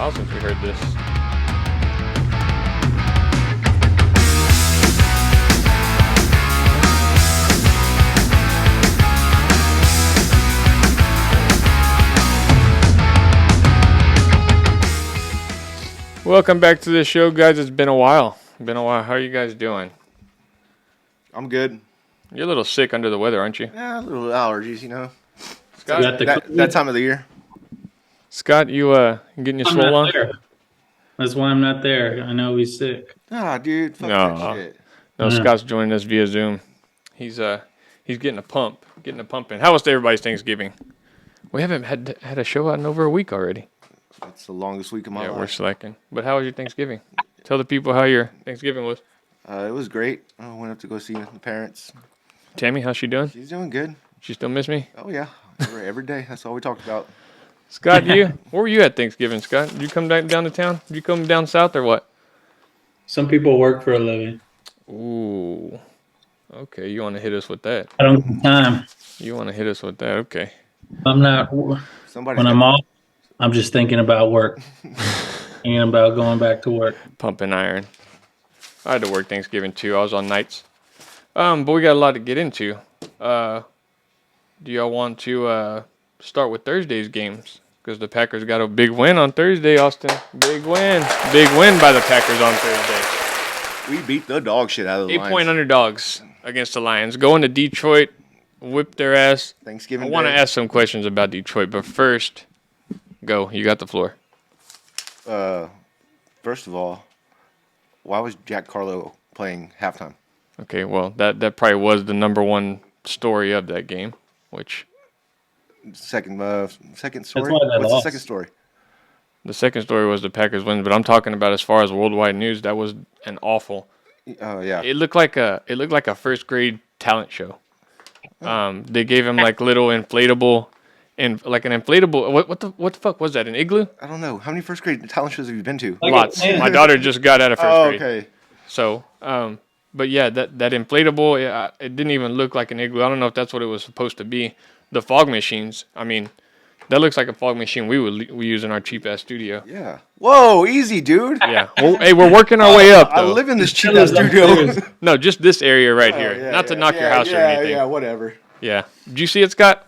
while since we heard this. Welcome back to the show, guys. It's been a while. How are you guys doing? I'm good. You're a little sick under the weather, aren't you? Yeah, a little allergies, you know. Scott, that time of the year. Scott, you getting your swole on? That's why I'm not there. I know he's sick. Ah, dude, fuck No. that shit. No, Scott's joining us via Zoom. He's getting a pump in. How was everybody's Thanksgiving? We haven't had a show out in over a week already. That's the longest week of my life. Yeah, we're slacking. But how was your Thanksgiving? Tell the people how your Thanksgiving was. It was great. I went up to go see the parents. Tammy, how's she doing? She's doing good. She still miss me? Oh, yeah. Every day. That's all we talked about. Scott, where were you at Thanksgiving, Scott? Did you come down to town? Did you come down south or what? Some people work for a living. Ooh. Okay, you want to hit us with that. I don't have time. You want to hit us with that, okay. I'm not. When I'm off, I'm just thinking about work. Thinking about going back to work. Pumping iron. I had to work Thanksgiving too. I was on nights. But we got a lot to get into. Do y'all want to start with Thursday's games? Because the Packers got a big win on Thursday, Austin. Big win. Big win by the Packers on Thursday. We beat the dog shit out of the Lions. 8-point underdogs against the Lions. Going to Detroit, whip their ass. Thanksgiving I want to Day. ask some questions about Detroit, but first, go. You got the floor. First of all, why was Jack Harlow playing halftime? Okay, well, that probably was the number one story of that game, which... Second story? why they What's lost. the second story? The second story was the Packers win, but I'm talking about as far as worldwide news, that was an awful... Oh, yeah. It looked like a first grade talent show. They gave him like little inflatable... And like an inflatable, what the fuck was that? An igloo? I don't know. How many first grade talent shows have you been to? Lots. My daughter just got out of first grade. Okay. So, but yeah, that inflatable, it didn't even look like an igloo. I don't know if that's what it was supposed to be. The fog machines, I mean, that looks like a fog machine we use in our cheap ass studio. Yeah. Whoa, easy, dude. Yeah. We're working our way up, though. I live in this cheap ass studio. No, just this area right here. Yeah, Not to knock your house or anything. Yeah, whatever. Yeah. Did you see it, Scott?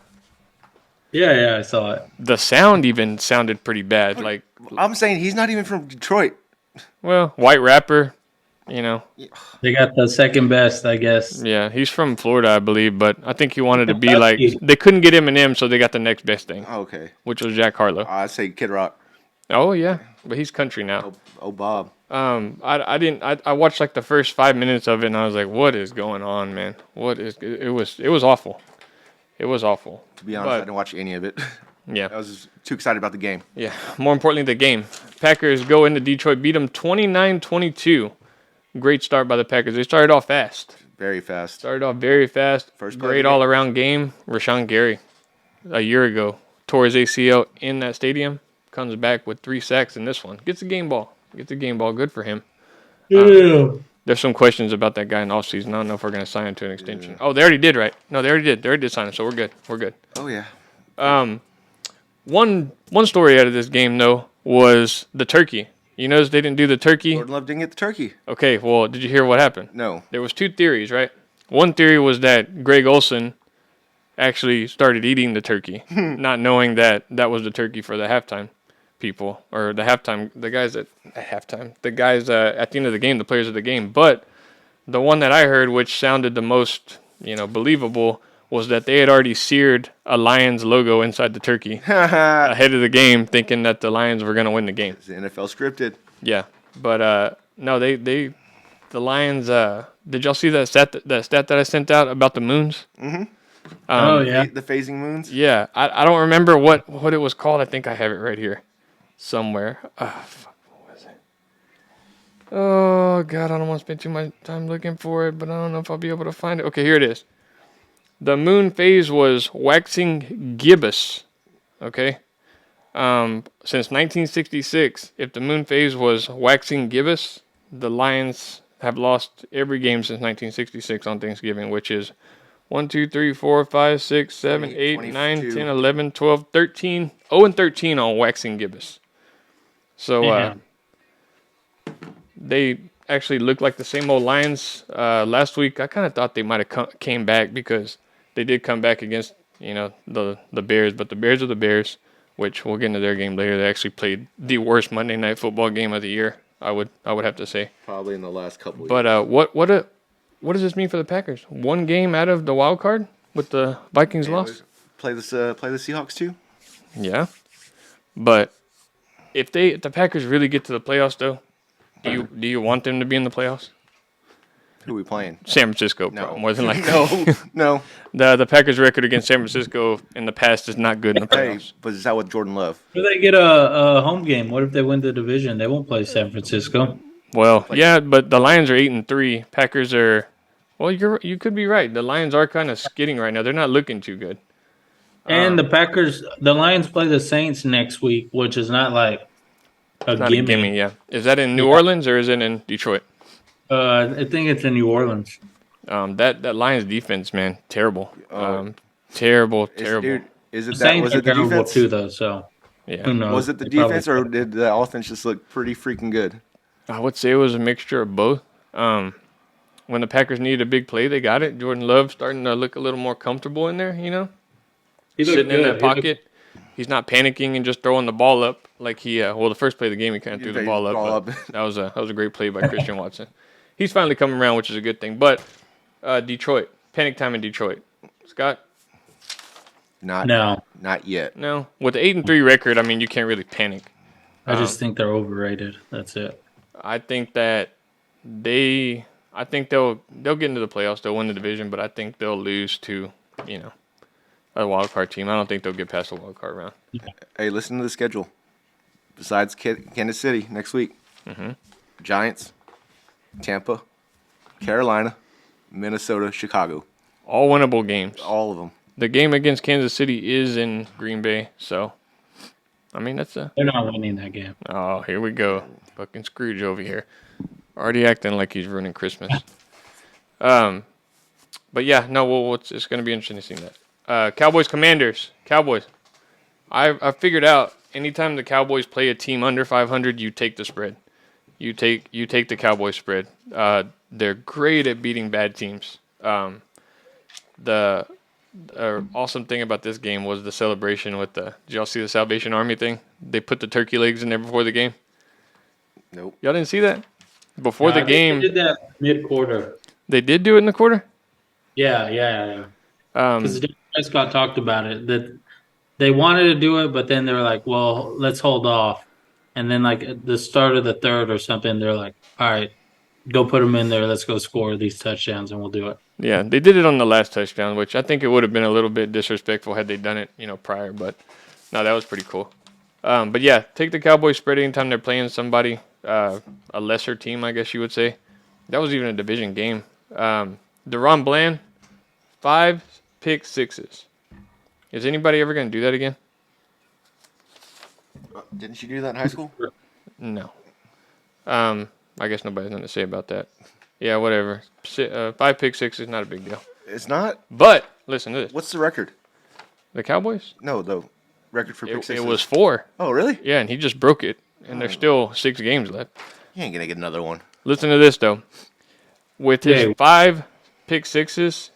Yeah, I saw it. The sound even sounded pretty bad. Like, I'm saying he's not even from Detroit. well, white rapper, you know. They got the second best, I guess. Yeah, he's from Florida, I believe, but I think he wanted to be like, they couldn't get Eminem, so they got the next best thing, Okay. which was Jack Harlow. I'd say Kid Rock. Oh yeah, but he's country now. Oh, Bob. I watched like the first 5 minutes of it, and I was like, what is going on, man? It was awful. It was awful. To be honest, I didn't watch any of it. Yeah. I was just too excited about the game. Yeah, more importantly, the game. Packers go into Detroit, beat them 29-22. Great start by the Packers. They started off fast. Very fast. Started off very fast. First play great of the game. all-around game. Rashawn Gary, a year ago, tore his ACL in that stadium. Comes back with 3 sacks in this one. Gets the game ball. Good for him. Yeah. There's some questions about that guy in offseason. I don't know if we're going to sign him to an extension. Oh, they already did, right? No, they already did. They already did sign him, so we're good. We're good. Oh, yeah. One story out of this game, though, was the turkey. You notice they didn't do the turkey? Jordan Love didn't get the turkey. Okay, well, did you hear what happened? No. There was 2 theories, right? One theory was that Greg Olson actually started eating the turkey, not knowing that was the turkey for the halftime people, or the guys at the end of the game, the players of the game. But the one that I heard, which sounded the most, believable, was that they had already seared a Lions logo inside the turkey ahead of the game, thinking that the Lions were going to win the game. It's the NFL scripted. Yeah, but no, the Lions. Did y'all see that stat that I sent out about the moons? Mm-hmm. Oh yeah, The phasing moons. Yeah, I don't remember what it was called. I think I have it right here somewhere. Fuck, what was it? Oh God, I don't want to spend too much time looking for it, but I don't know if I'll be able to find it. Okay, here it is. The moon phase was waxing gibbous. Okay. Since 1966, if the moon phase was waxing gibbous, the Lions have lost every game since 1966 on Thanksgiving, which is 1, 2, 3, 4, 5, 6, 7, 8, 9, 10, 11, 12, 13. 0-13 on waxing gibbous. So they actually look like the same old Lions. Last week, I kind of thought they might have came back because they did come back against the Bears, but the Bears are the Bears, which we'll get into their game later. They actually played the worst Monday Night Football game of the year. I would have to say. Probably in the last couple of years. But what does this mean for the Packers? One game out of the wild card with the Vikings loss. Play the Seahawks too. Yeah, but if the Packers really get to the playoffs, though, do you want them to be in the playoffs? Who are we playing? San Francisco, more than likely. No. The Packers' record against San Francisco in the past is not good in the playoffs. Hey, but is that with Jordan Love? If they get a home game, what if they win the division? They won't play San Francisco. Well, yeah, but the Lions are 8-3. Packers are. Well, you could be right. The Lions are kind of skidding right now. They're not looking too good. And the Lions play the Saints next week, which is not like a gimme. Yeah, is that in New Orleans or is it in Detroit? I think it's in New Orleans. That Lions defense, man, terrible. Terrible. Dude, was it the the defense too, though? So yeah, who knows? Was it the defense or did the offense just look pretty freaking good? I would say it was a mixture of both. When the Packers needed a big play, they got it. Jordan Love starting to look a little more comfortable in there, sitting in that pocket. He's not panicking and just throwing the ball up like he. The first play of the game, he kind of threw the ball up. That was a great play by Christian Watson. He's finally coming around, which is a good thing. But Detroit, panic time in Detroit. Scott? Not yet. No. With the 8-3 record, I mean, you can't really panic. I just think they're overrated. That's it. I think that they'll get into the playoffs. They'll win the division, but I think they'll lose to, a wild card team. I don't think they'll get past the wild card round. Hey, listen to the schedule. Besides Kansas City next week, Giants, Tampa, Carolina, Minnesota, Chicago. All winnable games. All of them. The game against Kansas City is in Green Bay, so I mean they're not winning that game. Oh, here we go, fucking Scrooge over here, already acting like he's ruining Christmas. But yeah, no, it's going to be interesting to see that. Cowboys Commanders. Cowboys. I figured out anytime the Cowboys play a team under 500, you take the spread. You take the Cowboys spread. They're great at beating bad teams. The awesome thing about this game was the celebration with did y'all see the Salvation Army thing? They put the turkey legs in there before the game. Nope. Y'all didn't see that? Before the game. They did that mid-quarter. They did do it in the quarter? Yeah. Because Prescott talked about it, that they wanted to do it, but then they were like, well, let's hold off. And then like at the start of the third or something, they're like, all right, go put them in there. Let's go score these touchdowns and we'll do it. Yeah, they did it on the last touchdown, which I think it would have been a little bit disrespectful had they done it, prior. But no, that was pretty cool. But yeah, take the Cowboys spread anytime they're playing somebody, a lesser team, I guess you would say. That was even a division game. DeRon Bland, 5 pick sixes. Is anybody ever going to do that again? Didn't you do that in high school? No. I guess nobody has nothing to say about that. Yeah, whatever. 5 pick sixes, not a big deal. It's not. But listen to this. What's the record? The Cowboys? No, the record for pick sixes. It was 4. Oh, really? Yeah, and he just broke it, and there's still 6 games left. He ain't gonna get another one. Listen to this though. With his 5 pick sixes,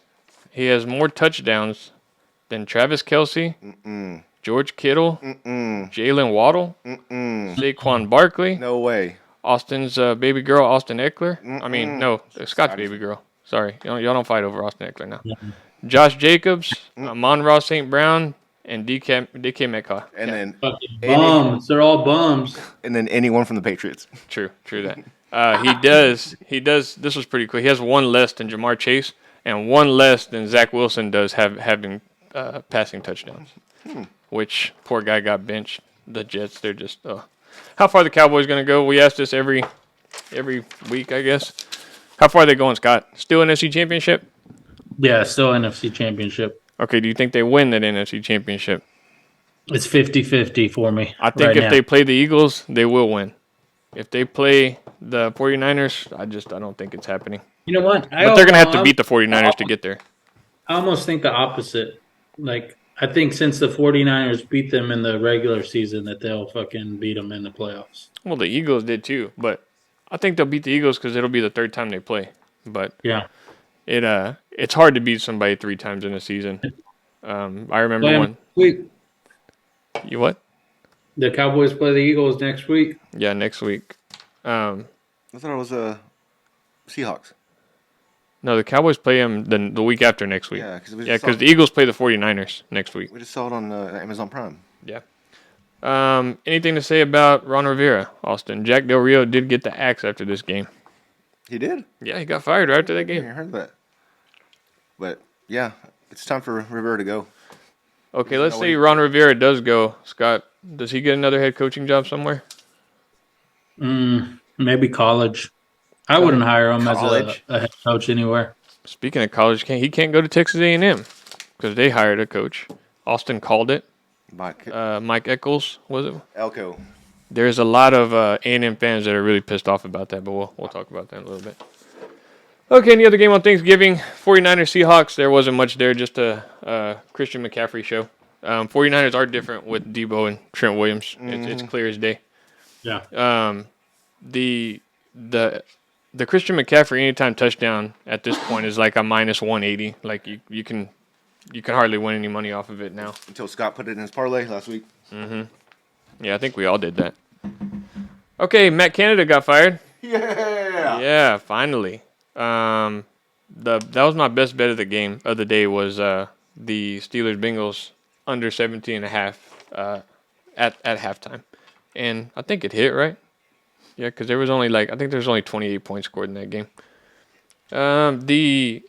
he has more touchdowns than Travis Kelce, George Kittle, Jalen Waddle, Saquon Barkley. No way. Austin's baby girl, Austin Eckler. I mean, no, Scott's baby girl. Sorry. Y'all don't fight over Austin Eckler now. Josh Jacobs, Amon-Ra St. Brown, and DK Metcalf. And then bums. They're all bums. And then anyone from the Patriots. True that. He does. This was pretty cool. He has 1 less than Jamar Chase and 1 less than Zach Wilson does having passing touchdowns. Which poor guy got benched. The Jets, they're just. How far the Cowboys going to go? We ask this every week, I guess. How far are they going, Scott? Still NFC Championship? Yeah, still NFC Championship. Okay, do you think they win that NFC Championship? It's 50-50 for me. I think if they play the Eagles, they will win. If they play the 49ers, I don't think it's happening. You know what? But they're going to have to beat the 49ers to get there. I almost think the opposite. Like, I think since the 49ers beat them in the regular season, that they'll fucking beat them in the playoffs. Well, the Eagles did too, but I think they'll beat the Eagles because it'll be the third time they play. But Yeah. it's hard to beat somebody 3 times in a season. I remember Play 'em one. next week. You what? The Cowboys play the Eagles next week. Yeah, next week. I thought it was Seahawks. No, the Cowboys play them the week after next week. Yeah, because the Eagles play the 49ers next week. We just saw it on Amazon Prime. Yeah. Anything to say about Ron Rivera, Austin? Jack Del Rio did get the axe after this game. He did? Yeah, he got fired right after that game. I heard that. But, yeah, it's time for Rivera to go. Okay, let's say Ron Rivera does go. Scott, does he get another head coaching job somewhere? Maybe college. I wouldn't hire him as a head coach anywhere. Speaking of college, he can't go to Texas A&M because they hired a coach. Austin called it. Mike Eccles, was it? Elko. There's a lot of A&M fans that are really pissed off about that, but we'll talk about that in a little bit. Okay, and the other game on Thanksgiving, 49ers Seahawks. There wasn't much there, just a Christian McCaffrey show. 49ers are different with Debo and Trent Williams. Mm-hmm. It's clear as day. Yeah. The Christian McCaffrey anytime touchdown at this point is like a minus 180. Like you can hardly win any money off of it now. Until Scott put it in his parlay last week. Mm-hmm. Yeah, I think we all did that. Okay, Matt Canada got fired. Yeah. Yeah, finally. That was my best bet of the day was the Steelers Bengals under 17.5 at halftime, and I think it hit right. Yeah, because there was only I think there's only 28 points scored in that game. The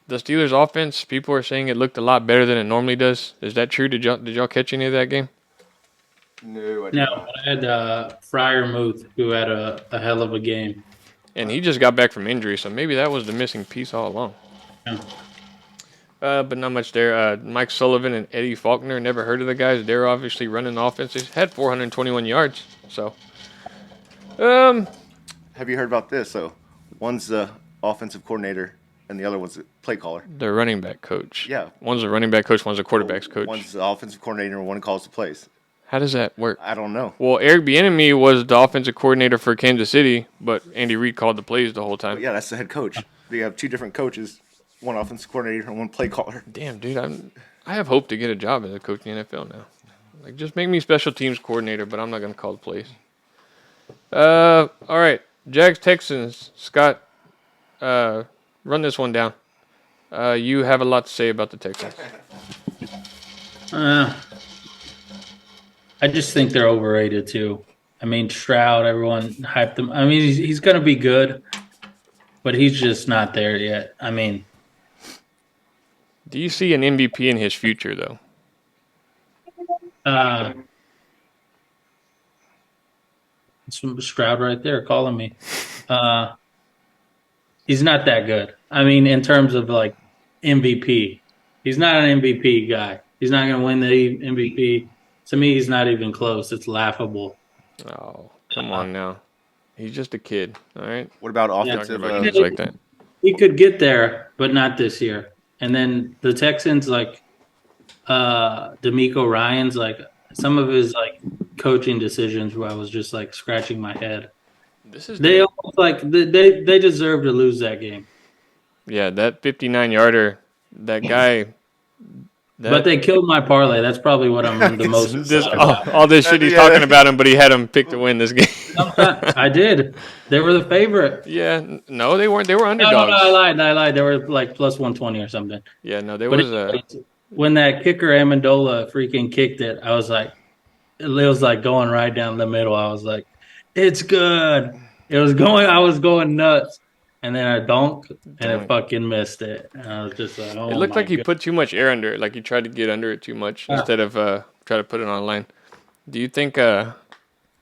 Steelers offense, people are saying it looked a lot better than it normally does. Is that true? Did y'all catch any of that game? No, I had Freiermuth, who had a hell of a game. And he just got back from injury, so maybe that was the missing piece all along. Yeah. But not much there. Mike Sullivan and Eddie Faulkner, never heard of the guys. They're obviously running the offense. They had 421 yards, so. Have you heard about this? So, one's the offensive coordinator, and the other one's the play caller. The running back coach. Yeah. One's a running back coach, one's a quarterback's coach. One's the offensive coordinator, and one calls the plays. How does that work? I don't know. Well, Eric Bieniemy was the offensive coordinator for Kansas City, but Andy Reid called the plays the whole time. But yeah, that's the head coach. They have two different coaches, one offensive coordinator and one play caller. Damn, dude, I have hope to get a job as a coach in the NFL now. Like, just make me special teams coordinator, but I'm not going to call the plays. All right, Jags Texans. Scott, run this one down. You have a lot to say about the Texans. I just think they're overrated too. I mean, Stroud, everyone hyped him. I mean, he's going to be good, but he's just not there yet. I mean, do you see an MVP in his future though? Stroud right there calling me. He's not that good. I mean, in terms of like MVP, he's not an MVP guy. He's not going to win the MVP. To me, he's not even close. It's laughable. Oh, come on now. He's just a kid, all right? What about offensive? Like that? He could get there, but not this year. And then the Texans, like D'Amico Ryans, like some of his like coaching decisions, where I was just like scratching my head. They almost like they deserve to lose that game. Yeah, that 59-yarder, that guy. But they killed my parlay. That's probably what I'm the most. All this shit he's talking about him, but he had him pick to win this game. I did. They were the favorite. Yeah, no, they weren't. They were underdogs. No, I lied. They were like plus 120 or something. Yeah, no, there was a. When that kicker Amendola freaking kicked it, I was like, it was like going right down the middle. I was like, it's good. It was going. I was going nuts. And then I donked, and it fucking missed it. And I was just like, oh, it looked like he put too much air under it. Like he tried to get under it too much instead of try to put it on line. Do you think do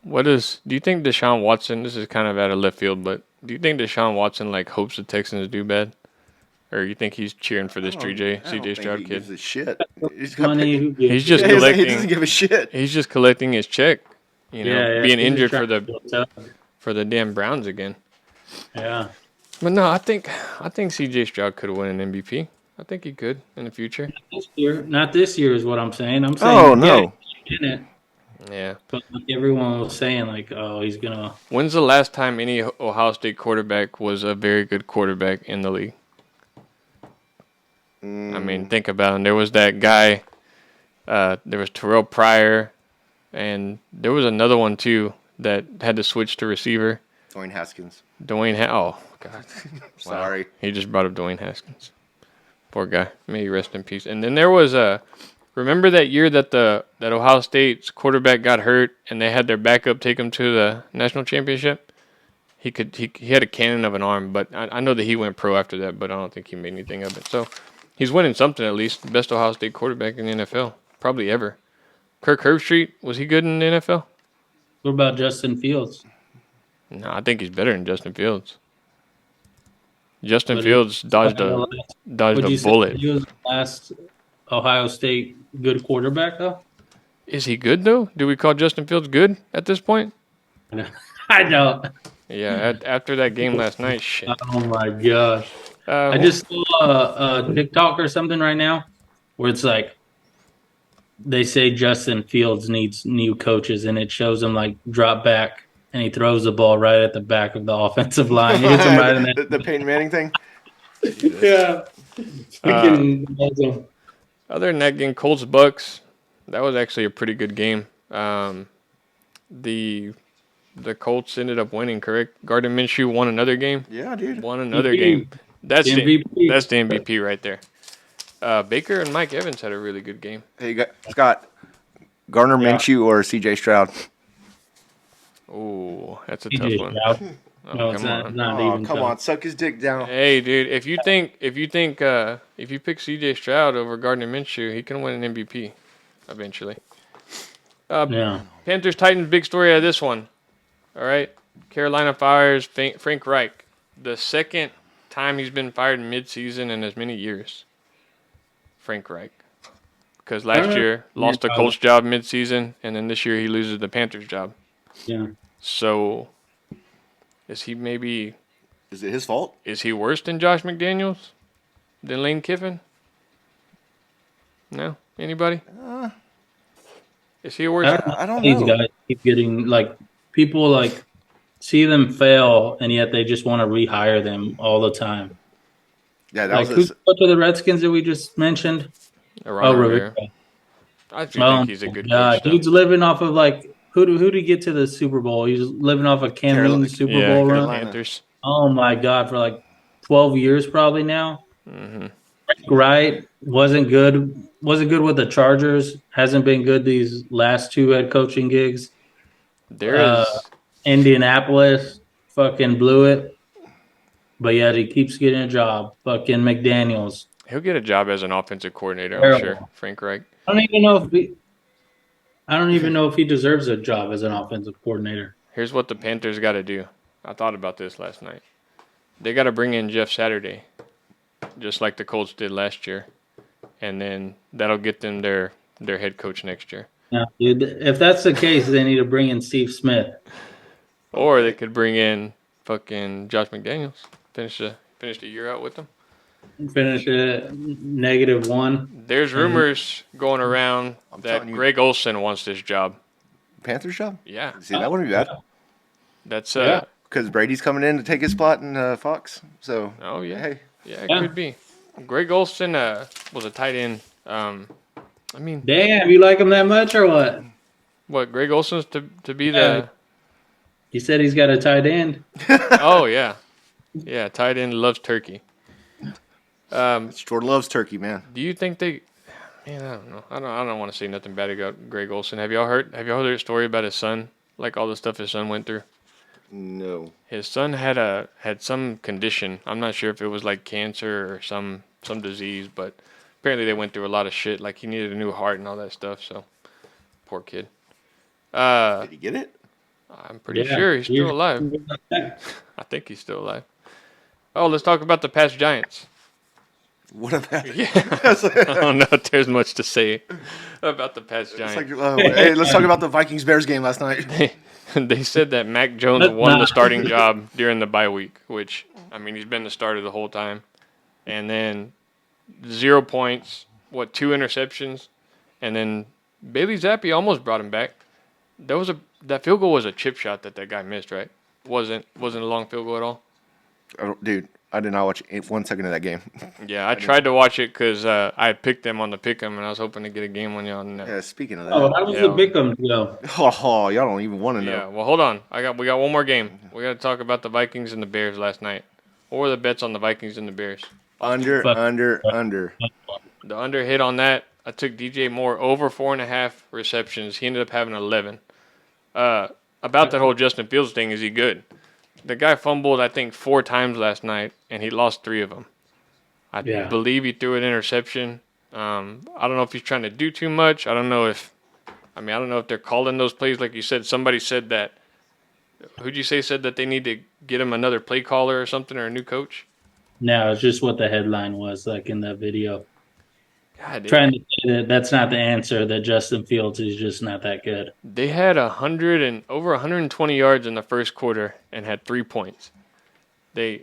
you think Deshaun Watson, this is kind of out of left field, but do you think Deshaun Watson like hopes the Texans do bad? Or you think he's cheering for this CJ Stroud kid? He gives a shit. He's just collecting. He doesn't give a shit. He's just collecting his check. You know, being injured for the damn Browns again. Yeah. But no, I think CJ Stroud could have won an MVP. I think he could in the future. Not this year is what I'm saying. I'm saying, Oh yeah, no. he's in it. Yeah. But like everyone was saying, like, oh, he's gonna. When's the last time any Ohio State quarterback was a very good quarterback in the league? I mean, think about it. There was that guy. There was Terrell Pryor, and there was another one too that had to switch to receiver. Dwayne Haskins. Oh God, Sorry. wow. He just brought up Dwayne Haskins. Poor guy. May he rest in peace. And then there was remember that year that that Ohio State's quarterback got hurt and they had their backup take him to the national championship? He had a cannon of an arm, but I know that he went pro after that, but I don't think he made anything of it. So he's winning something at least. Best Ohio State quarterback in the NFL, probably ever. Kirk Herbstreit, was he good in the NFL? What about Justin Fields? No, I think he's better than Justin Fields. Justin Fields dodged a bullet. He was the last Ohio State good quarterback, though? Is he good, though? Do we call Justin Fields good at this point? I don't. Yeah, after that game last night, shit. Oh, my gosh. I just saw a TikTok or something right now where it's like they say Justin Fields needs new coaches, and it shows him, like, drop back, and he throws the ball right at the back of the offensive line. He hits him right in the Peyton Manning thing? Yeah. Other than that game, Colts-Bucks, that was actually a pretty good game. The Colts ended up winning, correct? Gardner Minshew won another game? Yeah, dude. Won another game. That's the MVP. That's the MVP right there. Baker and Mike Evans had a really good game. Hey, Scott, Gardner Minshew or C.J. Stroud? Oh, that's a tough one. Oh, no, it's not even come on, suck his dick down. Hey, dude, if you pick C.J. Stroud over Gardner Minshew, he can win an MVP eventually. Panthers Titans, big story out of this one. All right, Carolina fires Frank Reich, the second time he's been fired in midseason in as many years. Frank Reich, because last year lost the Colts job midseason, and then this year he loses the Panthers job. Yeah. So, is he maybe? Is it his fault? Is he worse than Josh McDaniels? Than Lane Kiffin? No, anybody? Is he worse? I don't know. These guys keep getting people see them fail, and yet they just want to rehire them all the time. Yeah, that who's coach of the Redskins that we just mentioned? Rivera. I think he's a good coach. He's living off of who did he get to the Super Bowl? He's living off of Cam Newton's Super Bowl run. Panthers. Oh my God, for 12 years probably now. Mm-hmm. Right, wasn't good with the Chargers. Hasn't been good these last two head coaching gigs. Indianapolis fucking blew it, but yet he keeps getting a job. Fucking McDaniels. He'll get a job as an offensive coordinator, I'm sure. Frank Reich. I don't even know if he deserves a job as an offensive coordinator. Here's what the Panthers got to do. I thought about this last night. They got to bring in Jeff Saturday, just like the Colts did last year, and then that'll get them their head coach next year. Yeah, dude. If that's the case, they need to bring in Steve Smith. Or they could bring in fucking Josh McDaniels. Finish the year out with them. Finish it -1. There's rumors going around that Greg Olsen wants this job. Panthers job? Yeah. See, that wouldn't be bad. That's because Brady's coming in to take his spot in Fox. So. Oh yeah. Hey. Yeah, it could be. Greg Olsen was a tight end. Damn, you like him that much or what? What, Greg Olsen's to be the? He said he's got a tight end. Oh yeah, yeah. Tight end loves turkey. Jordan loves turkey, man. Do you think they? Man, I don't know. I don't want to say nothing bad about Greg Olsen. Have y'all heard a story about his son? Like all the stuff his son went through. No. His son had some condition. I'm not sure if it was like cancer or some disease, but apparently they went through a lot of shit. Like he needed a new heart and all that stuff. So poor kid. Did he get it? I'm pretty sure he's still alive. I think he's still alive. Oh, let's talk about the past Giants. What about it? Yeah. I don't know if there's much to say about the past Giants. Hey, let's talk about the Vikings-Bears game last night. They said that Mac Jones won the starting job during the bye week, which, I mean, he's been the starter the whole time. And then 0 points, 2 interceptions, and then Bailey Zappi almost brought him back. That field goal was a chip shot that guy missed, right? Wasn't a long field goal at all. Dude, I did not watch 1 second of that game. Yeah, I tried to watch it because I had picked them on the pick'em, and I was hoping to get a game on you on that. Yeah, speaking of that. Oh, that was the pick'em, yo. Oh, y'all don't even want to know. Yeah, well, hold on. We got one more game. We got to talk about the Vikings and the Bears last night. What were the bets on the Vikings and the Bears? Under. The under hit on that. I took DJ Moore over 4.5 receptions. He ended up having 11. About that whole Justin Fields thing, is he good? The guy fumbled, I think, 4 times last night, and he lost 3 of them. I believe he threw an interception. I don't know if he's trying to do too much. I don't know if they're calling those plays like you said. Somebody said that. Who'd you say said that they need to get him another play caller or something, or a new coach? No, it's just what the headline was, like in that video. God, trying to say that's not the answer, that Justin Fields is just not that good. They had over 120 yards in the first quarter and had 3 points. They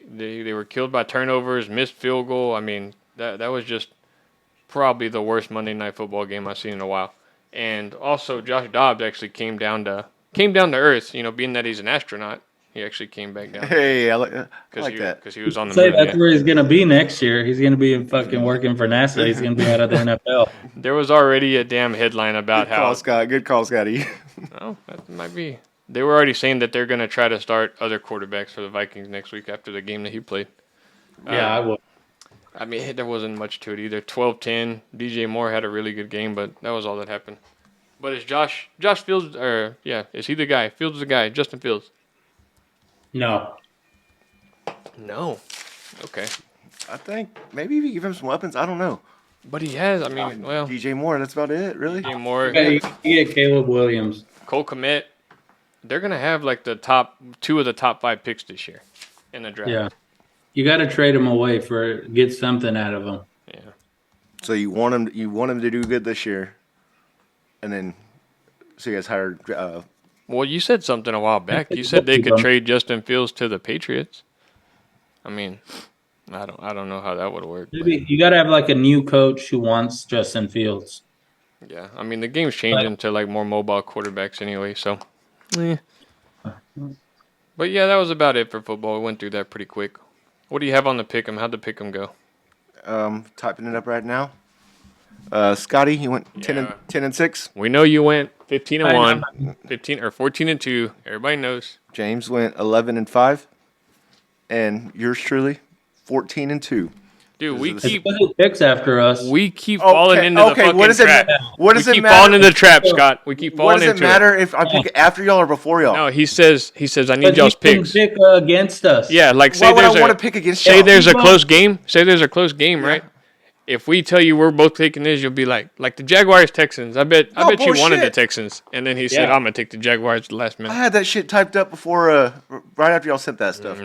were killed by turnovers, missed field goal. I mean, that was just probably the worst Monday Night Football game I've seen in a while. And also, Josh Dobbs actually came down to earth. You know, being that he's an astronaut, he actually came back down. Hey, I like that. Because he was on the moon. That's where he's going to be next year. He's going to be fucking working for NASA. He's going to be out of the NFL. There was already a damn headline about Good call, Scott. Good call, Scotty. Oh, that might be. They were already saying that they're going to try to start other quarterbacks for the Vikings next week after the game that he played. Yeah, I will. I mean, there wasn't much to it either. 12-10. DJ Moore had a really good game, but that was all that happened. But is Josh Fields, is he the guy? Fields the guy, Justin Fields? No. Okay. I think maybe if you give him some weapons, I don't know. But he has, DJ Moore, that's about it, really? DJ Moore. You get Caleb Williams. Cole Kmet. They're going to have like the top 2 of the top 5 picks this year in the draft. Yeah. You got to trade him away get something out of him. Yeah. So you want him to do good this year, and then so you guys hired. Well, you said something a while back. You said they could trade Justin Fields to the Patriots. I mean, I don't know how that would work. Maybe you got to have like a new coach who wants Justin Fields. Yeah, I mean the game's changing to like more mobile quarterbacks anyway. So, But yeah, that was about it for football. We went through that pretty quick. What do you have on the pick'em? How'd the pick'em go? Typing it up right now. Scotty, he went 10-6. We know you went 15-1, 14-2. Everybody knows. James went 11-5, and yours truly 14-2. Dude, we keep picks after us. We keep falling into the fucking trap. What does it matter? We keep falling into the trap, Scott. We keep falling into it. What does it matter if I pick after y'all or before y'all? No, he says I need y'all's picks. Pick against us. Yeah, like say why would I want to pick against y'all? Say there's a close game. Say there's a close game, right? If we tell you we're both taking this, you'll be like the Jaguars Texans. I bet you wanted the Texans, and then he said I'm gonna take the Jaguars at the last minute. I had that shit typed up before, right after y'all sent that stuff.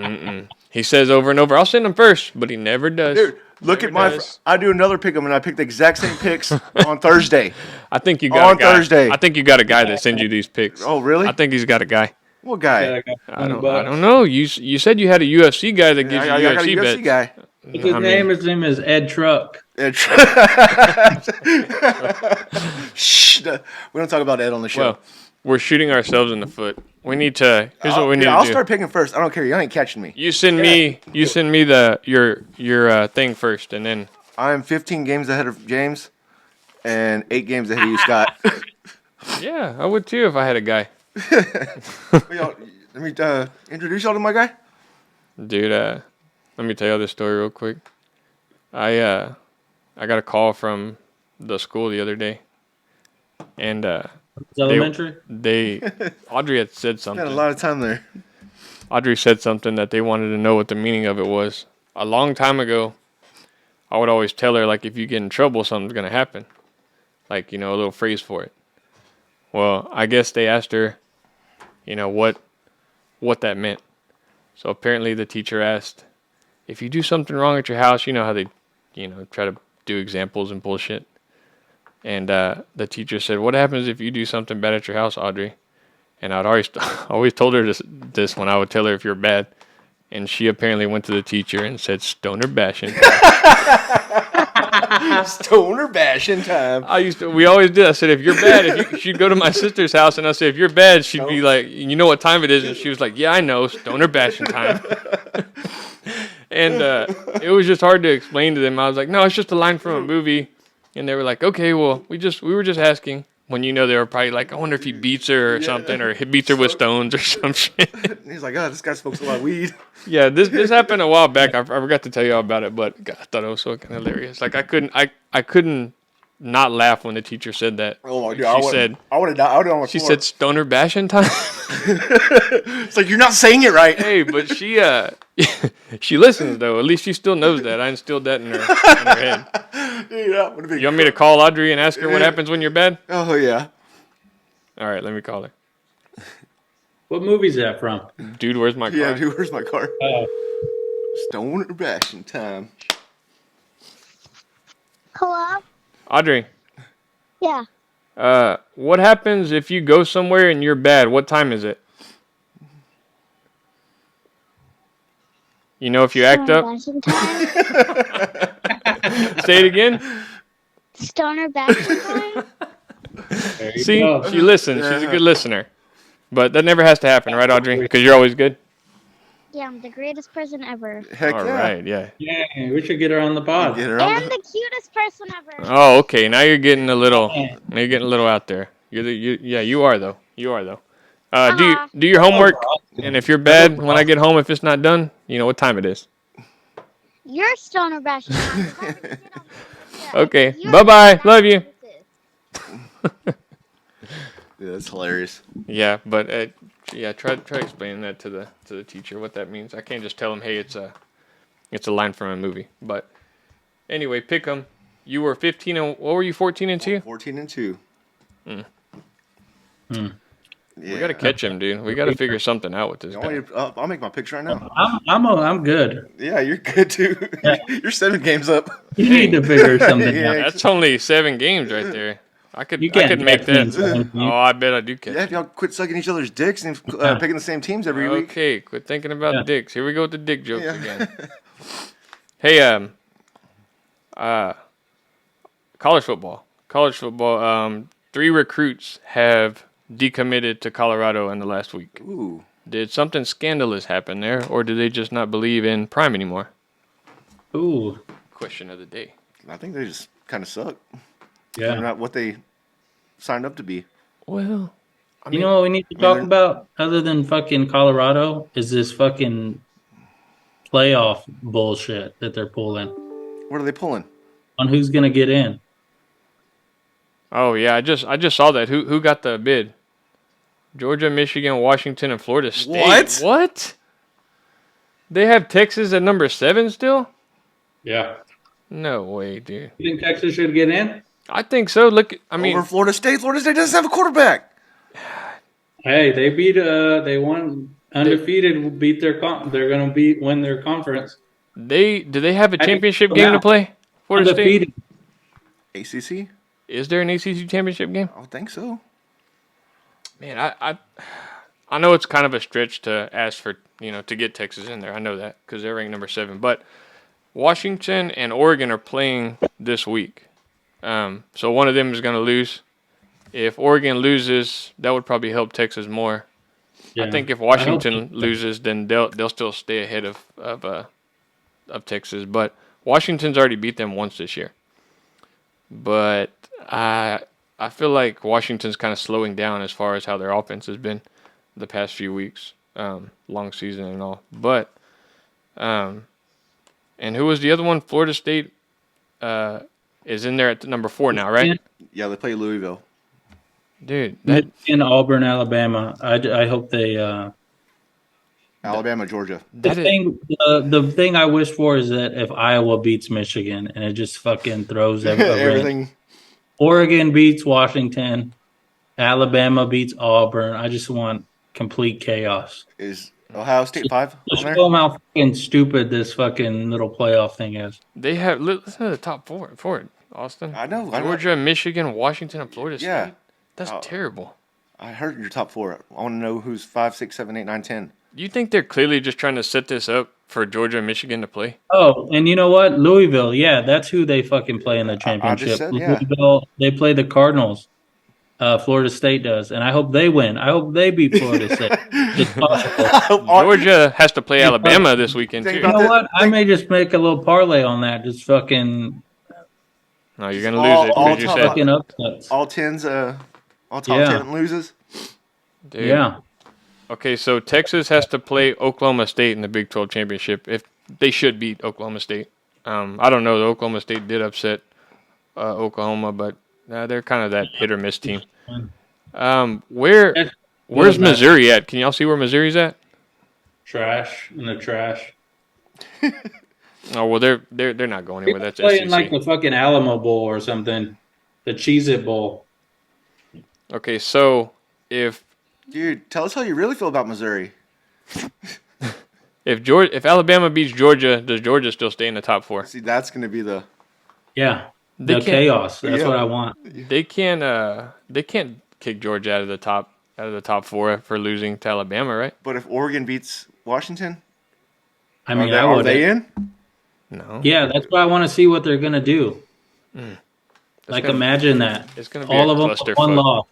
He says over and over, I'll send them first, but he never does. Dude, look at I do another pick 'em, and I pick the exact same picks on Thursday. I think you got Thursday. I think you got a guy that sends you these picks. Oh, really? I think he's got a guy. What guy? I don't know. You said you had a UFC guy that gives you UFC bets. Guy. His name is Ed Truck. Shh. We don't talk about Ed on the show. Well, we're shooting ourselves in the foot. We need to. Here's what we need to do. I'll start picking first. I don't care. You ain't catching me. You send me your thing first, and then I'm 15 games ahead of James, and 8 games ahead of you, Scott. Yeah, I would too if I had a guy. Let me introduce y'all to my guy. Dude, let me tell you this story real quick. I got a call from the school the other day, and elementary. Audrey had said something. Had a lot of time there. Audrey said something that they wanted to know what the meaning of it was. A long time ago, I would always tell her, like, if you get in trouble, something's gonna happen. Like, a little phrase for it. Well, I guess they asked her, what that meant. So apparently the teacher asked, if you do something wrong at your house, you know how they, try to do examples and bullshit. And the teacher said, what happens if you do something bad at your house, Audrey? And I'd always told her this when I would tell her if you're bad. And she apparently went to the teacher and said, Stoner Bashin. Stoner bashing time. We always did. I said, if you're bad, she'd go to my sister's house, and I said, if you're bad, she'd be like, you know what time it is? And she was like, yeah, I know, stoner bashing time. And it was just hard to explain to them. I was like, no, it's just a line from a movie. And they were like, okay, well, we were just asking. When they were probably like, I wonder if he beats her or something, or he beats her with stones or some shit. He's like, oh, this guy smokes a lot of weed. Yeah, this happened a while back. I forgot to tell you all about it, but God, I thought it was so kind of hilarious. Like I couldn't not laugh when the teacher said that. Oh my God! I would have died. She said, "Stoner bashing time." It's like you're not saying it right. Hey, but she listens though. At least she still knows that. I instilled that in her head. Yeah, you want me to call Audrey and ask her what happens when you're bad? Oh yeah. All right, let me call her. What movie's that from? Dude, where's my car? Yeah, dude, where's my car? Stoner bashing time. Hello? Audrey. Yeah. What happens if you go somewhere and you're bad? What time is it? You know, if you act up. Bashing time? Say it again. Stoner bashing time? See, she listens. She's a good listener. But that never has to happen, right, Audrey? Because you're always good. Yeah, I'm the greatest person ever. Heck all right, yeah. Yeah, we should get her on the pod. And the cutest person ever. Oh, okay. Now you're getting a little. Now you're getting a little out there. Yeah, you are though. You are though. Do your homework, and if you're bad when I get home, if it's not done, you know what time it is. You're stoner bashing time. Okay. Bye. Love you. Yeah, that's hilarious. Yeah, but try explaining that to the teacher what that means. I can't just tell him, hey, it's a line from a movie. But anyway, pick 'em. You were 15 and what were you? 14 and 2? 14 and 2. Yeah. Yeah. We gotta catch him, dude. We gotta figure something out with this guy. I'll make my picture right now. I'm good. Yeah, you're good too. Yeah. You're 7 games up. You need to figure something out. That's only 7 games right there. I could make that. Oh, I bet I do catch. Yeah, if y'all quit sucking each other's dicks and picking the same teams every week. Okay, quit thinking about dicks. Here we go with the dick jokes again. Hey, college football. 3 recruits have decommitted to Colorado in the last week. Ooh. Did something scandalous happen there, or do they just not believe in Prime anymore? Ooh. Question of the day. I think they just kind of suck. Yeah. They're not what they signed up to be. Well, you know what we need to talk about other than fucking Colorado is this fucking playoff bullshit that they're pulling. What are they pulling? On who's gonna get in. Oh yeah, I just saw that. Who got the bid? Georgia, Michigan, Washington, and Florida State. What? They have Texas at number 7 still? Yeah. No way, dude. You think Texas should get in? I think so. Look, I mean, over Florida State. Florida State doesn't have a quarterback. Hey, they won undefeated. Beat their they're gonna win their conference. Do they have a championship game to play? Florida State. ACC. Is there an ACC championship game? I would think so. Man, I know it's kind of a stretch to ask for, to get Texas in there. I know that because they're ranked number 7. But Washington and Oregon are playing this week. So one of them is going to lose. If Oregon loses, that would probably help Texas more. Yeah. I think if Washington loses, then they'll still stay ahead of Texas. But Washington's already beat them once this year. But I feel like Washington's kind of slowing down as far as how their offense has been the past few weeks, long season and all. But and who was the other one? Florida State is in there at number 4 now, right? Yeah, they play Louisville. Dude, in Auburn, Alabama. I hope they. Alabama, Georgia. The thing I wish for is that if Iowa beats Michigan and it just fucking throws everything. Oregon beats Washington. Alabama beats Auburn. I just want complete chaos. Is Ohio State 5? Just show them how fucking stupid this fucking little playoff thing is. They have listen to the top 4 for it, Austin. I know. Georgia, Michigan, Washington, and Florida State. Yeah. That's terrible. I heard your top 4. I want to know who's 5, 6, 7, 8, 9, 10. You think they're clearly just trying to set this up for Georgia and Michigan to play. Oh, and you know what? Louisville, yeah, that's who they fucking play in the I just championship. said, yeah. Louisville, they play the Cardinals. Florida State does, and I hope they win. I hope they beat Florida State. It's possible. Georgia has to play Alabama this weekend too. You know what? I may just make a little parlay on that. Just fucking. No, you're gonna lose it because you said fucking upsets. All top 10 loses. Dude. Yeah. Okay, so Texas has to play Oklahoma State in the Big 12 championship. If they should beat Oklahoma State. I don't know. Oklahoma State did upset Oklahoma, but they're kind of that hit or miss team. Where's Missouri at? Can y'all see where Missouri's at? Trash in the trash. Oh well, they're not going anywhere. That's playing SEC. like the fucking Alamo Bowl or something, the Cheez-It Bowl. Okay, so Dude, tell us how you really feel about Missouri. if Alabama beats Georgia, does Georgia still stay in the top 4? See, that's going to be the Chaos. That's what I want. They can't kick Georgia out of the top 4 for losing to Alabama, right? But if Oregon beats Washington, I mean, are they in? No. Yeah, that's why I want to see what they're gonna do. Imagine that. It's gonna be all a of them clusterfuck. one loss.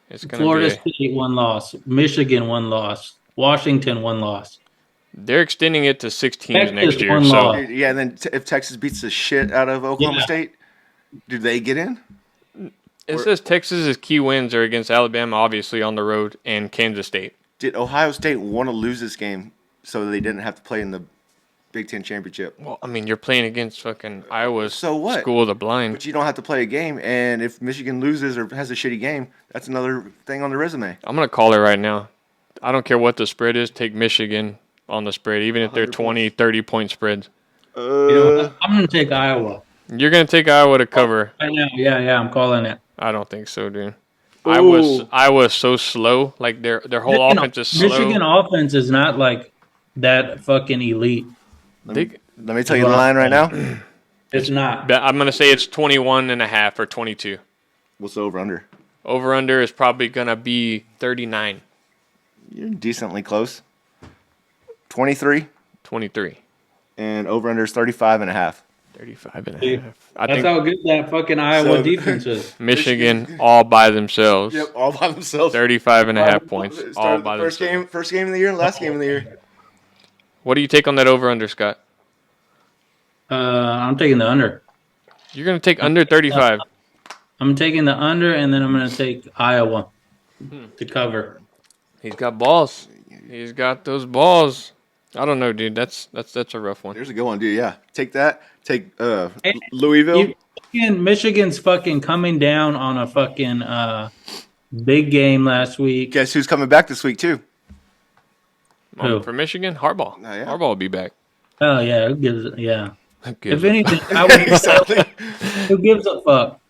It's gonna Florida be State 1 loss. Michigan 1 loss. Washington 1 loss. They're extending it to 6 teams Texas next year. one So loss. Yeah, and then if Texas beats the shit out of Oklahoma State, do they get in? it says Texas's key wins are against Alabama, obviously on the road, and Kansas State. Did Ohio State want to lose this game so they didn't have to play in the Big Ten championship? Well, I mean, you're playing against fucking Iowa's So what? School of the Blind. But you don't have to play a game, and if Michigan loses or has a shitty game, that's another thing on the resume. I'm gonna call it right now. I don't care what the spread is. Take Michigan on the spread, even if they're 20, 30-point spreads. You know what? I'm gonna take Iowa. You're gonna take Iowa to cover. I know. Yeah, I'm calling it. I don't think so, dude. Iowa's so slow. Like their whole offense is slow. Michigan offense is not like that fucking elite. Let me tell you the line right now. It's not. I'm gonna say it's 21.5 or 22. What's the over-under? Over-under is probably gonna be 39. You're decently close. 23. 23. And over-under is 35.5. 35.5. That's how good that fucking Iowa defense is. Michigan all by themselves. Yep, all by themselves. 35.5 points. All by first themselves. first game of the year, last game of the year. What do you take on that over-under, Scott? I'm taking the under. You're gonna take under 35. I'm taking the under, and then I'm going to take Iowa to cover. He's got balls. He's got those balls. I don't know, dude. That's a rough one. There's a good one, dude. Yeah, take that. Take Louisville. Michigan's fucking coming down on a fucking big game last week. Guess who's coming back this week too? Who? For Michigan, Harbaugh. Oh, yeah. Harbaugh will be back. Oh yeah, who gives it? Yeah. Gives If a anything, I would. Who gives a fuck?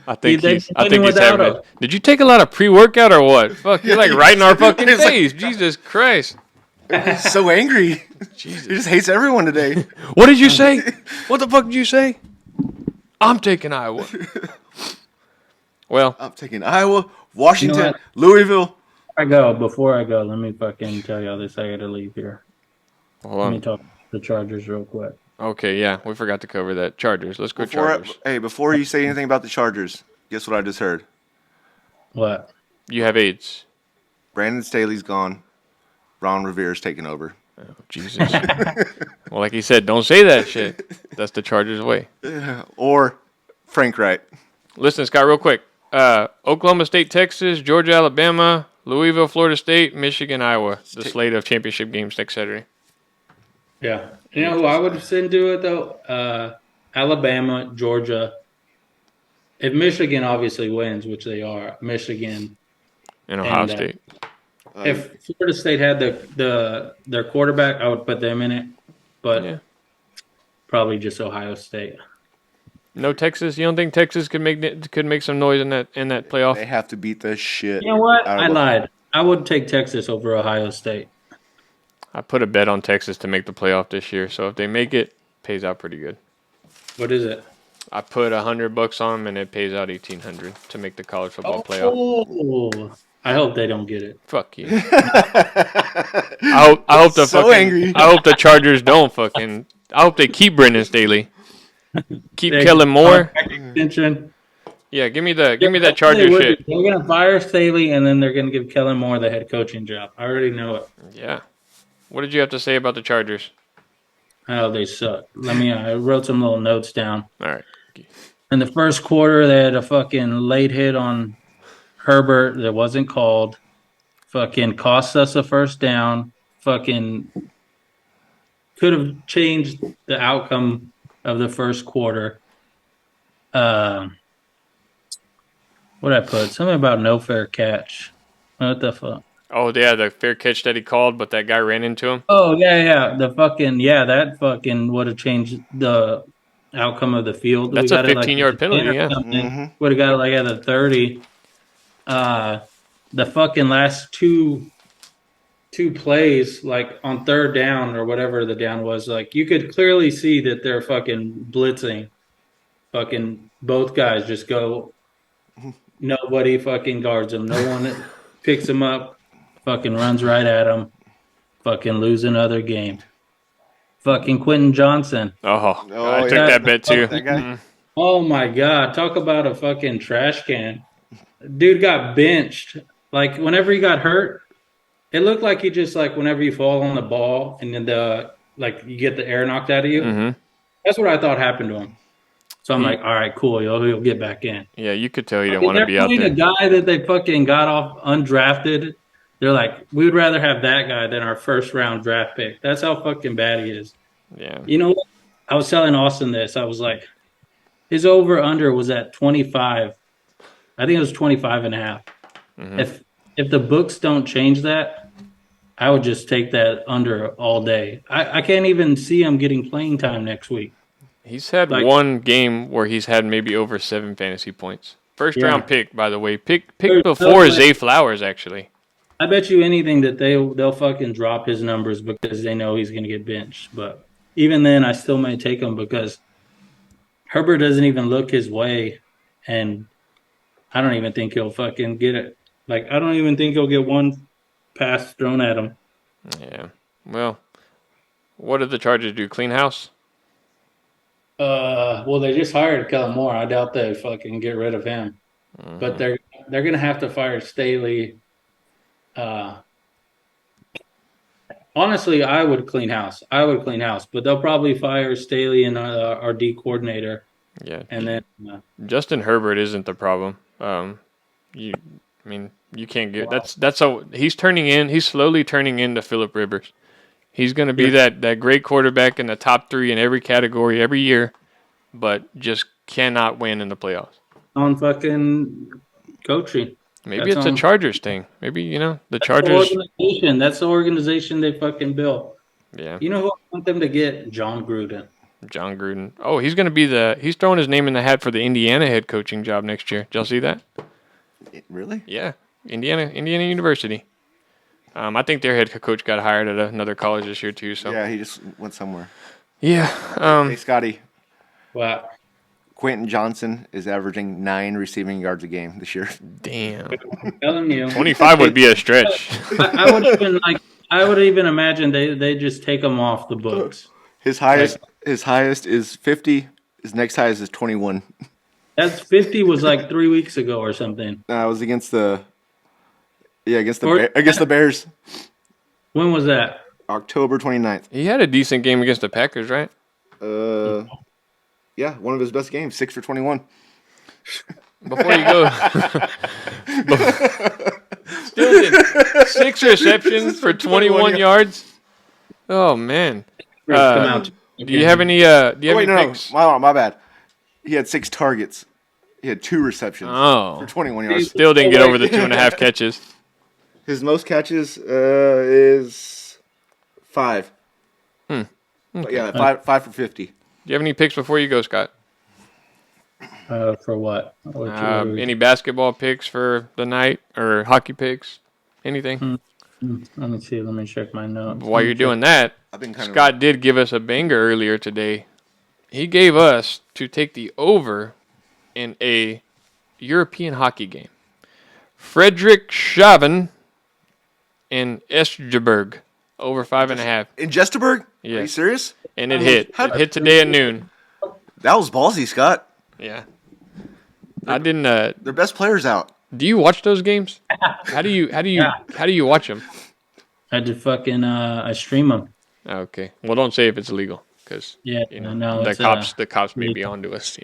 I think They're he's winning having without it. him. Did you take a lot of pre-workout or what? Fuck, you're like right in our fucking face. Jesus Christ. He's so angry. Jesus. He just hates everyone today. What did you say? What the fuck did you say? I'm taking Iowa. Well, I'm taking Iowa, Washington, You know what? Louisville. Before I go, let me fucking tell y'all this. I gotta leave here. hold Let me on. talk the Chargers real quick. Okay, yeah, we forgot to cover that. Chargers. Let's go Before Chargers. before you say anything about the Chargers, guess what I just heard? What? You have AIDS. Brandon Staley's gone. Ron Rivera's taking over. Oh, Jesus. Well, like he said, don't say that shit. That's the Chargers' way. Or Frank Wright. Listen, Scott, real quick. Oklahoma State, Texas, Georgia, Alabama, Louisville, Florida State, Michigan, Iowa. The slate of championship games next Saturday. Yeah. You know who I would send to it though? Alabama, Georgia. If Michigan obviously wins, which they are, Michigan. And Ohio And, State. If Florida State had their quarterback, I would put them in it. But Yeah. probably just Ohio State. No Texas. You don't think Texas could make some noise in that playoff? They have to beat the shit. You know what? out of I them. lied. I would take Texas over Ohio State. I put a bet on Texas to make the playoff this year. So if they make it, pays out pretty good. What is it? I put $100 on them and it pays out $1,800 to make the college football playoff. Oh, I hope they don't get it. Fuck you. I hope the So fucking angry. I hope the Chargers don't fucking. I hope they keep Brendan Staley. Keep They Kellen Moore. Extension. Yeah, give me that They Charger would shit. be. They're gonna fire Staley, and then they're gonna give Kellen Moore the head coaching job. I already know it. Yeah. What did you have to say about the Chargers? Oh, they suck. I wrote some little notes down. All right. In the first quarter, they had a fucking late hit on Herbert that wasn't called. Fucking cost us a first down. Fucking could have changed the outcome of the first quarter. What did I put? Something about no fair catch. What the fuck? Oh, yeah, the fair catch that he called, but that guy ran into him. Oh, yeah. That fucking would have changed the outcome of the field. That's a 15-yard penalty, yeah. Mm-hmm. Would have got it like at the 30. The fucking last two plays, like on third down or whatever the down was, like you could clearly see that they're fucking blitzing. Fucking both guys just go. Nobody fucking guards them. No one picks them up. Fucking runs right at them. Fucking lose another game. Fucking Quentin Johnson. Oh, Oh, I took yeah. that bet too. That guy? Oh my God. Talk about a fucking trash can. Dude got benched. Like whenever he got hurt, it looked like he just like whenever you fall on the ball and then you get the air knocked out of you. Mm-hmm. That's what I thought happened to him. So I'm like, all right, cool. He'll get back in. Yeah, you could tell he didn't want to be out The there. guy that they fucking got off undrafted, they're like, we would rather have that guy than our first round draft pick. That's how fucking bad he is. Yeah. You know what? I was telling Austin this. I was like, his over under was at 25. I think it was 25 and a half. Mm-hmm. If the books don't change that, I would just take that under all day. I can't even see him getting playing time next week. He's had one game where he's had maybe over 7 fantasy points. First round pick, by the way. Pick before Zay Flowers, actually. I bet you anything that they'll fucking drop his numbers because they know he's going to get benched. But even then, I still may take him because Herbert doesn't even look his way, and I don't even think he'll fucking get it. Like, I don't even think he'll get one pass thrown at him. Yeah. Well, what did the Chargers do? Clean house? Well, they just hired Kellen Moore. I doubt they fucking get rid of him. Mm-hmm. But they're gonna have to fire Staley. Honestly, I would clean house. But they'll probably fire Staley and our D coordinator. Yeah. And then Justin Herbert isn't the problem. You can't get that's how he's slowly turning into Phillip Rivers. He's going to be that great quarterback in the top 3 in every category every year, but just cannot win in the playoffs. On fucking coaching. Maybe it's a Chargers thing. Maybe, the Chargers. That's the organization they fucking built. Yeah. You know who I want them to get? John Gruden. Oh, he's going to be he's throwing his name in the hat for the Indiana head coaching job next year. Did y'all see that? Really? Yeah. Indiana University. I think their head coach got hired at another college this year too. So yeah, he just went somewhere. Yeah. Hey, Scotty. Wow. Quentin Johnson is averaging 9 receiving yards a game this year. Damn. I'm telling you. 25 would be a stretch. I would even imagine they just take him off the books. His highest is 50. His next highest is 21. That's 50 was like 3 weeks ago or something. It was against the Bears. When was that? October 29th. He had a decent game against the Packers, right? Yeah, one of his best games, 6 for 21. Before you go, still did 6 receptions for 21 yards. Oh man! Do you have any? Picks? No, my bad. He had 6 targets. He had 2 receptions for 21 yards. Still didn't get over the 2.5 catches. His most catches is 5. Okay. Yeah, 5 for 50. Do you have any picks before you go, Scott? For what? Any basketball picks for the night or hockey picks? Anything? Let me see. Let me check my notes. While you're doing that, Scott did give us a banger earlier today. He gave us to take the over in a European hockey game. Frederick Chauvin in Escherberg. Over 5.5. In Jesterberg? Yeah. Are you serious? And it hit. It hit today at noon. That was ballsy, Scott. Yeah. I didn't. Their best players out. Do you watch those games? How do you watch them? I had to fucking I stream them. Okay. Well, don't say if it's illegal, because no, the cops may be onto us.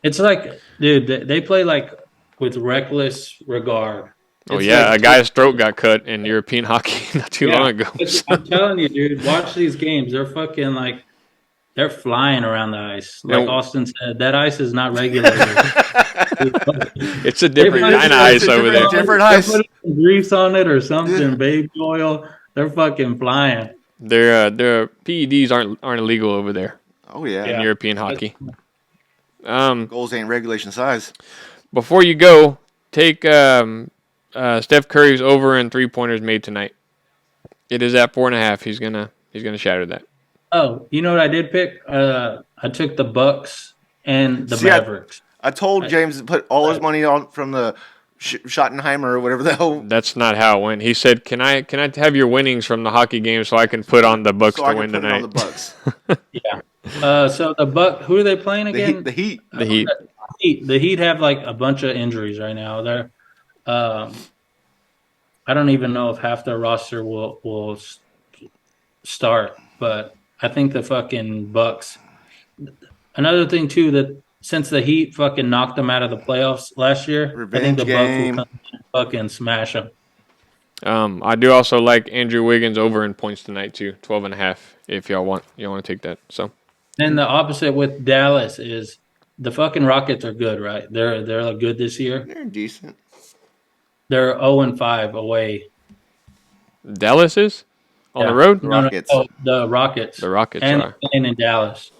It's like, dude, they play like with reckless regard. Oh yeah, a guy's throat got cut in European hockey not too long ago. I'm telling you, dude, watch these games. They're fucking like, they're flying around the ice. Like Austin said, that ice is not regulated. It's a different kind of ice over there. Different ice. They're putting grease on it or something, baby oil. They're fucking flying. Their PEDs aren't illegal over there. Oh yeah. In European hockey. Goals ain't regulation size. Before you go, take Steph Curry's over in 3-pointers made tonight. It is at 4.5. He's gonna shatter that. Oh, you know what I did pick? I took the Bucks and the Mavericks. I told James to put all his money on from the Schottenheimer or whatever the hell. That's not how it went. He said, "Can I have your winnings from the hockey game so I can put on the Bucks to win tonight?" On the Bucks. Yeah. So the who are they playing again? The Heat. The Heat. The Heat have like a bunch of injuries right now. They're, I don't even know if half their roster will start, but I think the fucking Bucks. Another thing too, that since the Heat fucking knocked them out of the playoffs last year, I think the Bucks will come and fucking smash them. I do also like Andrew Wiggins over in points tonight too, 12.5. If y'all want to take that. So. And the opposite with Dallas is the fucking Rockets are good, right? They're like good this year. They're decent. They're 0-5 away. Dallas is on the road. Rockets. No, the Rockets. The Rockets and are in Dallas.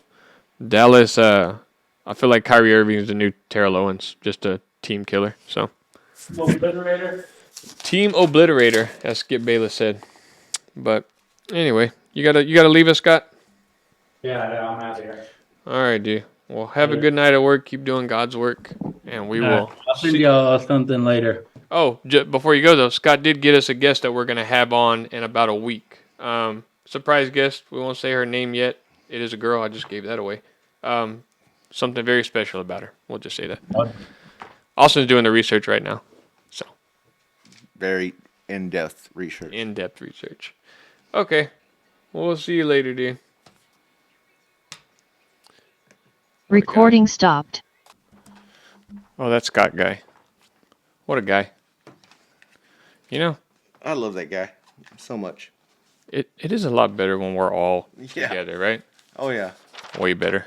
Dallas. I feel like Kyrie Irving is the new Terrell Owens, just a team killer. So. Team obliterator, as Skip Bayless said. But anyway, you gotta leave us, Scott. Yeah, I'm out here. All right, dude. Well, have a good night at work. Keep doing God's work, and we will. I'll send y'all something later. Oh, before you go though, Scott did get us a guest that we're gonna have on in about a week. Surprise guest. We won't say her name yet. It is a girl. I just gave that away. Something very special about her. We'll just say that. Austin's doing the research right now. So. Very in-depth research. In-depth research. Okay. Well, we'll see you later, dude. Recording stopped. Oh, that Scott guy. What a guy. You know? I love that guy so much. It is a lot better when we're all together, right? Oh, yeah. Way better.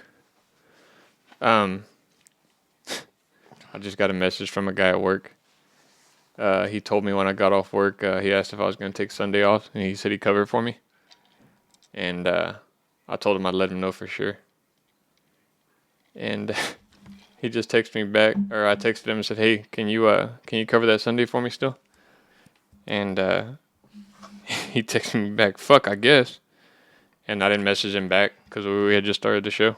I just got a message from a guy at work. He told me when I got off work, he asked if I was going to take Sunday off, and he said he'd cover it for me. And I told him I'd let him know for sure. And he just texted me back, or I texted him and said, "Hey, can you cover that Sunday for me still?" And he texted me back, "Fuck, I guess." And I didn't message him back because we had just started the show.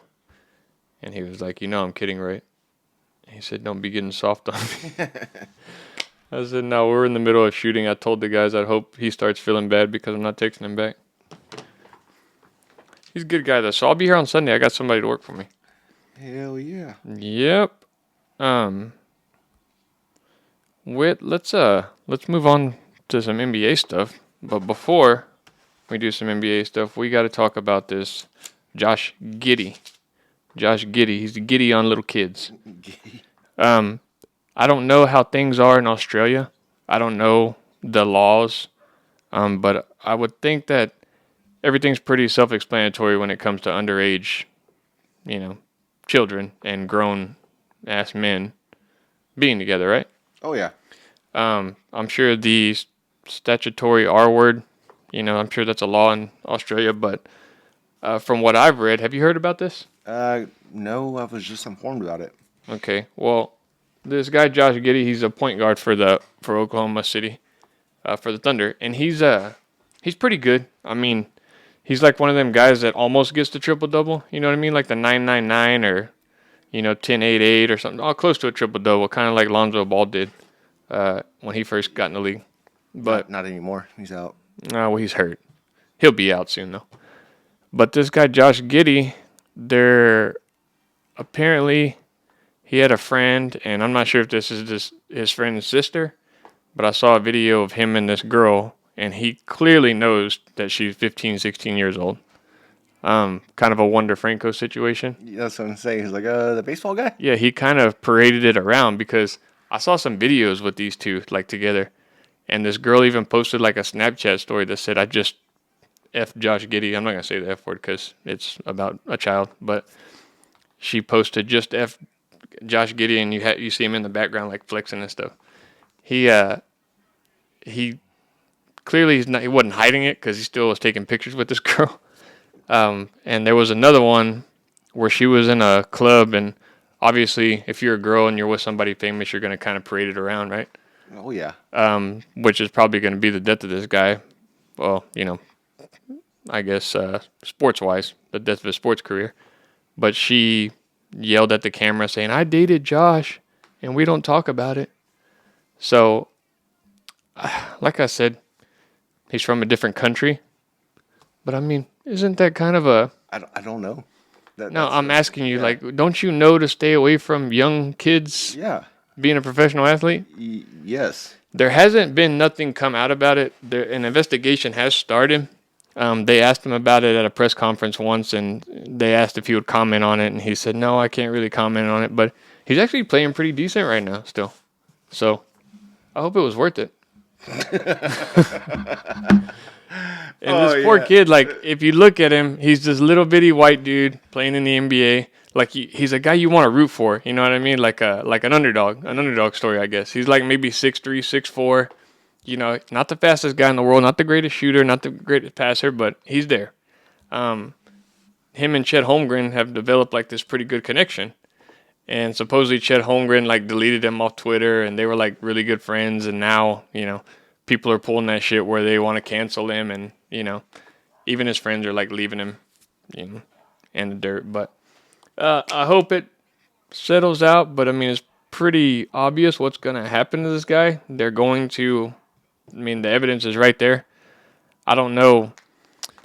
And he was like, "I'm kidding, right?" And he said, "Don't be getting soft on me." I said, "No, we're in the middle of shooting. I told the guys I'd hope he starts feeling bad because I'm not texting him back." He's a good guy though, so I'll be here on Sunday. I got somebody to work for me. Hell yeah. Yep. Let's move on to some NBA stuff. But before we do some NBA stuff, we got to talk about this Josh Giddey. Josh Giddey. He's giddy on little kids. I don't know how things are in Australia. I don't know the laws. But I would think that everything's pretty self-explanatory when it comes to underage, children and grown-ass men being together, right? Oh, yeah. I'm sure the statutory R word, I'm sure that's a law in Australia, but from what I've read, have you heard about this? No, I was just informed about it. Okay, well, this guy Josh Giddey, he's a point guard for Oklahoma City, for the Thunder, and he's pretty good. I mean, he's like one of them guys that almost gets the triple-double, you know what I mean? Like the 999 or, 10-8-8 or something. Close to a triple-double, kind of like Lonzo Ball did. when he first got in the league. But not anymore. He's out. well, he's hurt. He'll be out soon though. But this guy Josh Giddey, apparently he had a friend, and I'm not sure if this is his friend's sister, but I saw a video of him and this girl, and he clearly knows that she's 15, 16 years old. Kind of a Wonder Franco situation. Yeah, that's what I'm saying. He's like, the baseball guy? Yeah, he kind of paraded it around because I saw some videos with these two, like, together. And this girl even posted, like, a Snapchat story that said, I just F Josh Giddey. I'm not going to say the F word because it's about a child. But she posted, just F Josh Giddey, and you see him in the background, like, flexing and stuff. He clearly he wasn't hiding it because he still was taking pictures with this girl. And there was another one where she was in a club, and obviously, if you're a girl and you're with somebody famous, you're going to kind of parade it around, right? Oh, yeah. Which is probably going to be the death of this guy. Well, I guess sports-wise, the death of his sports career. But she yelled at the camera saying, I dated Josh, and we don't talk about it. So, like I said, he's from a different country. But, I mean, isn't that kind of a... I don't know. No, I'm asking you, like, don't you know to stay away from young kids being a professional athlete? Yes. There hasn't been nothing come out about it. An investigation has started. They asked him about it at a press conference once, and they asked if he would comment on it, and he said, no, I can't really comment on it. But he's actually playing pretty decent right now still. So I hope it was worth it. And this poor kid, like, if you look at him, he's this little bitty white dude playing in the NBA. Like, he's a guy you want to root for. You know what I mean? Like an underdog story, I guess. He's like maybe 6'3", 6'4". Not the fastest guy in the world, not the greatest shooter, not the greatest passer, but he's there. Him and Chet Holmgren have developed like this pretty good connection. And supposedly Chet Holmgren like deleted him off Twitter, and they were like really good friends. And now, people are pulling that shit where they want to cancel him, and even his friends are like leaving him, in the dirt. But I hope it settles out. But I mean, it's pretty obvious what's going to happen to this guy. They're going to. I mean, the evidence is right there. I don't know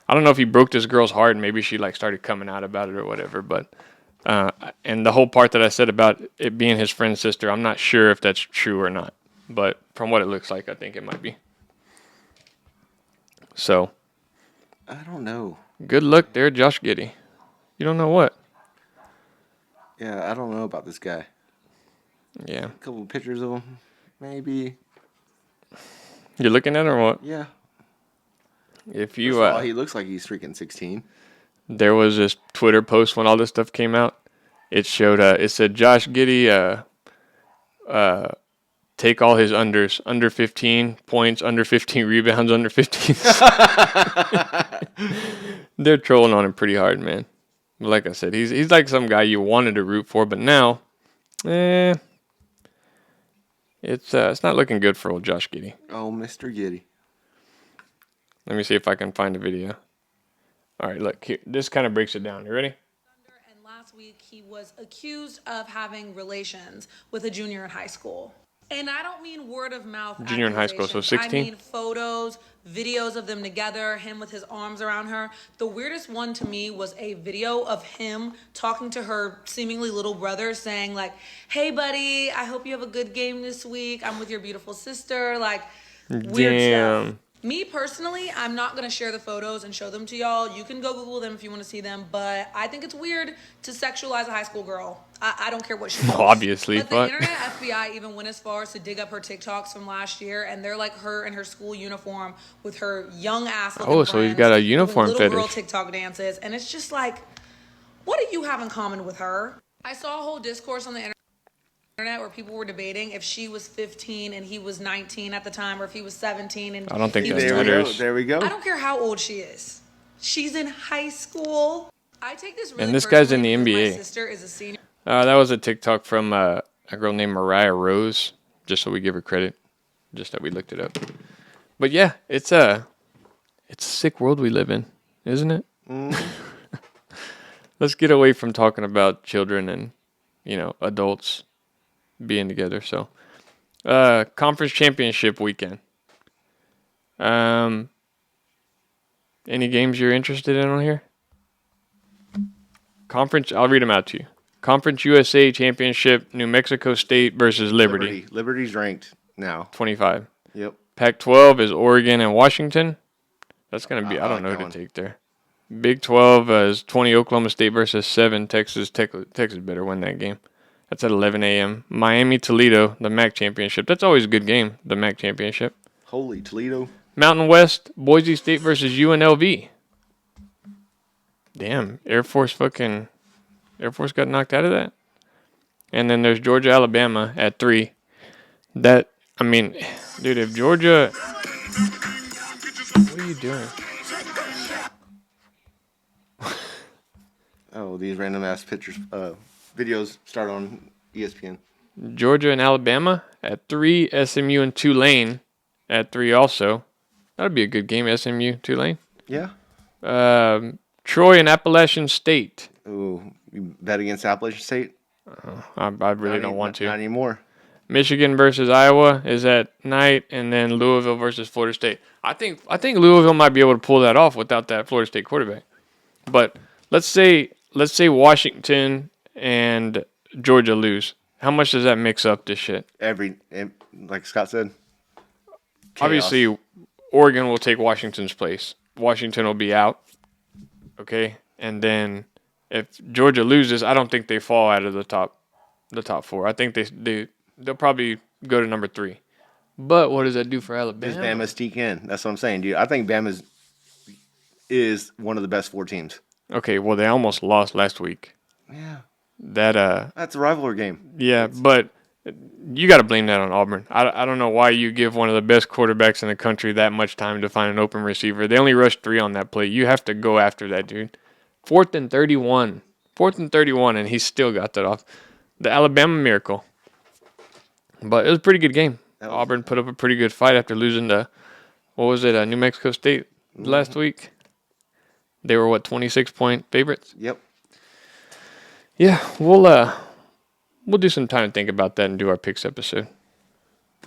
if he broke this girl's heart and maybe she like started coming out about it or whatever. But and the whole part that I said about it being his friend's sister, I'm not sure if that's true or not. But from what it looks like, I think it might be. So. I don't know. Good luck there, Josh Giddey. You don't know what? Yeah, I don't know about this guy. Yeah. A couple of pictures of him, maybe. You're looking at him or what? Yeah. If you, he looks like he's freaking 16. There was this Twitter post when all this stuff came out. It showed, it said Josh Giddey, take all his unders, under 15 points, under 15 rebounds, under 15. They're trolling on him pretty hard, man. Like I said, he's like some guy you wanted to root for, but now, it's not looking good for old Josh Giddey. Oh, Mr. Giddey. Let me see if I can find a video. All right, look, here, this kind of breaks it down. You ready? And last week, he was accused of having relations with a junior in high school. And I don't mean word of mouth. Junior in high school, so 16? I mean photos, videos of them together, him with his arms around her. The weirdest one to me was a video of him talking to her seemingly little brother saying like, hey buddy, I hope you have a good game this week. I'm with your beautiful sister. Like, weird stuff. Me personally, I'm not going to share the photos and show them to y'all. You can go Google them if you want to see them, but I think it's weird to sexualize a high school girl. I don't care what she does. Obviously, but the Internet FBI even went as far as to dig up her TikToks from last year, and they're like her in her school uniform with her young ass looking so he's got a uniform little fetish. Girl TikTok dances, and it's just like, what do you have in common with her? I saw a whole discourse on the internet where people were debating if she was 15 and he was 19 at the time, or if he was 17 and I don't think that matters. There we go. I don't care how old she is. She's in high school. I take this really and this guy's in the NBA. NBA. My sister is a senior. That was a TikTok from a girl named Mariah Rose, just so we give her credit, just that we looked it up. But yeah, it's a sick world we live in, isn't it? Let's get away from talking about children and, adults being together. So Conference championship weekend. Any games you're interested in on here? Conference, I'll read them out to you. Conference USA Championship, New Mexico State versus Liberty. Liberty's ranked now. 25. Yep. Pac-12 is Oregon and Washington. That's going to be, I don't know who to take there. Big 12 is 20 Oklahoma State versus 7 Texas. Texas better win that game. That's at 11 a.m. Miami Toledo, the MAC Championship. That's always a good game, the MAC Championship. Holy Toledo. Mountain West, Boise State versus UNLV. Damn, Air Force got knocked out of that. And then there's Georgia, Alabama at 3. Dude, if Georgia... What are you doing? Oh, these random ass pictures, videos start on ESPN. Georgia and Alabama at 3. SMU and Tulane at 3 also. That'd be a good game, SMU, Tulane. Yeah. Troy and Appalachian State. Ooh, you bet against Appalachian State? I really don't want to. Not anymore. Michigan versus Iowa is at night, and then Louisville versus Florida State. I think Louisville might be able to pull that off without that Florida State quarterback. But let's say Washington and Georgia lose. How much does that mix up this shit? Like Scott said, chaos. Obviously, Oregon will take Washington's place. Washington will be out. Okay, and then if Georgia loses, I don't think they fall out of the top 4. I think they'll probably go to number 3. But what does that do for Alabama? Does Bama sneak in? That's what I'm saying, dude. I think Bama is one of the best 4 teams. Okay, well they almost lost last week. Yeah. That's a rivalry game. Yeah, but you got to blame that on Auburn. I don't know why you give one of the best quarterbacks in the country that much time to find an open receiver. They only rushed 3 on that play. You have to go after that dude. 4th and 31, and he still got that off. The Alabama miracle. But it was a pretty good game. Auburn put up a pretty good fight after losing to, New Mexico State last week. They were 26-point favorites? Yep. Yeah, we'll do some time to think about that and do our picks episode.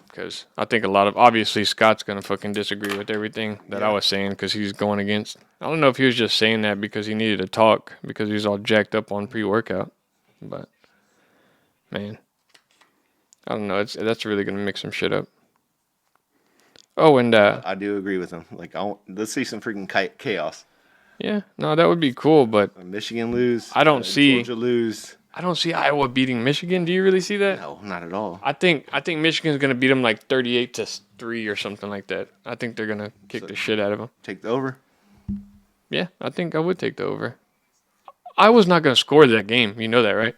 Because I think obviously Scott's going to fucking disagree with everything that I was saying because he's going against. I don't know if he was just saying that because he needed to talk because he's all jacked up on pre-workout. But, man, I don't know. That's really going to mix some shit up. Oh, and I do agree with him. Like, let's see some freaking chaos. Yeah, no, that would be cool, but Michigan lose. I don't see Georgia lose. I don't see Iowa beating Michigan. Do you really see that? No, not at all. I think Michigan's going to beat them like 38-3 or something like that. I think they're going to kick the shit out of them. Take the over? Yeah, I think I would take the over. Iowa's not going to score that game. You know that, right?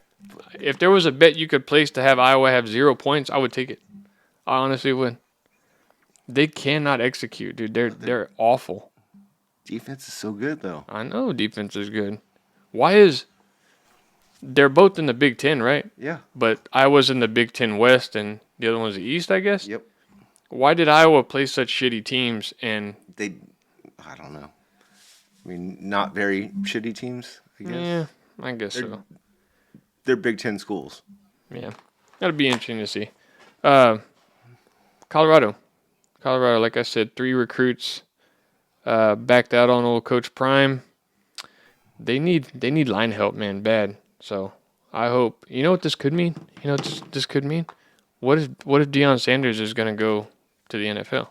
If there was a bet you could place to have Iowa have 0 points, I would take it. I honestly would. They cannot execute, dude. They're awful. Defense is so good, though. I know defense is good. They're both in the Big Ten, right? Yeah. But Iowa's in the Big Ten West and the other one's the East, I guess? Yep. Why did Iowa play such shitty teams and... I don't know. I mean, not very shitty teams, I guess. Yeah, I guess so. They're Big Ten schools. Yeah. That'll be interesting to see. Colorado, like I said, 3 recruits backed out on old Coach Prime. They need line help, man, bad. So I hope. You know what this could mean? This could mean. What if Deion Sanders is gonna go to the NFL?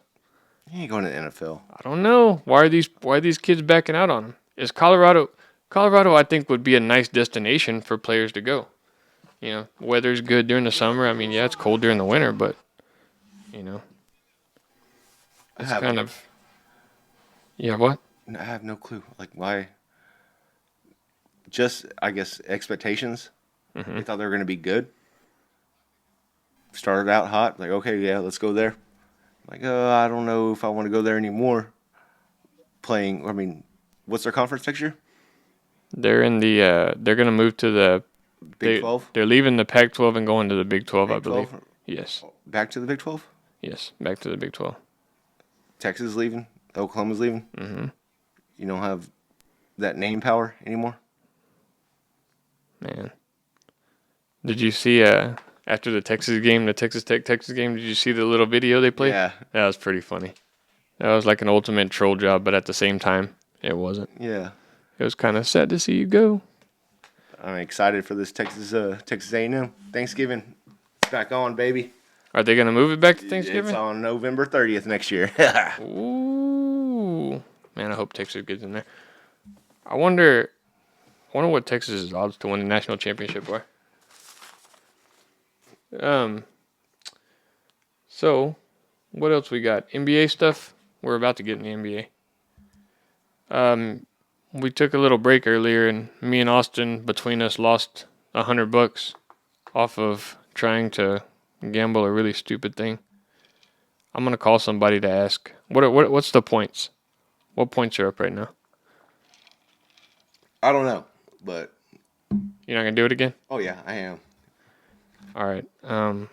He ain't going to the NFL. I don't know. Why are these kids backing out on him? Is Colorado? I think would be a nice destination for players to go. Weather's good during the summer. I mean, yeah, it's cold during the winter, but it's kind of. Yeah, what? I have no clue. Like, why? Just, I guess, expectations. Mm-hmm. They thought they were going to be good. Started out hot. Like, okay, yeah, let's go there. Like, I don't know if I want to go there anymore. What's their conference picture? They're in the, they're going to move to the Big 12? They're leaving the Pac-12 and going to the Big 12, I believe. 12? Yes. Back to the Big 12? Yes, back to the Big 12. Texas is leaving? Oklahoma's leaving? Mm-hmm. You don't have that name power anymore? Man. Did you see After the Texas game, the Texas Tech-Texas game, did you see the little video they played? Yeah. That was pretty funny. That was like an ultimate troll job, but at the same time, it wasn't. Yeah. It was kind of sad to see you go. I'm excited for this Texas A&M Thanksgiving. Back on, baby. Are they going to move it back to Thanksgiving? It's on November 30th next year. Ooh. Man, I hope Texas gets in there. I wonder what Texas's odds to win the national championship are. So, what else we got? NBA stuff? We're about to get in the NBA. We took a little break earlier, and me and Austin, between us, lost $100 off of trying to gamble a really stupid thing. I'm gonna call somebody to ask what's the points? What points are up right now? I don't know, but You're not gonna do it again? oh yeah, I am. All right.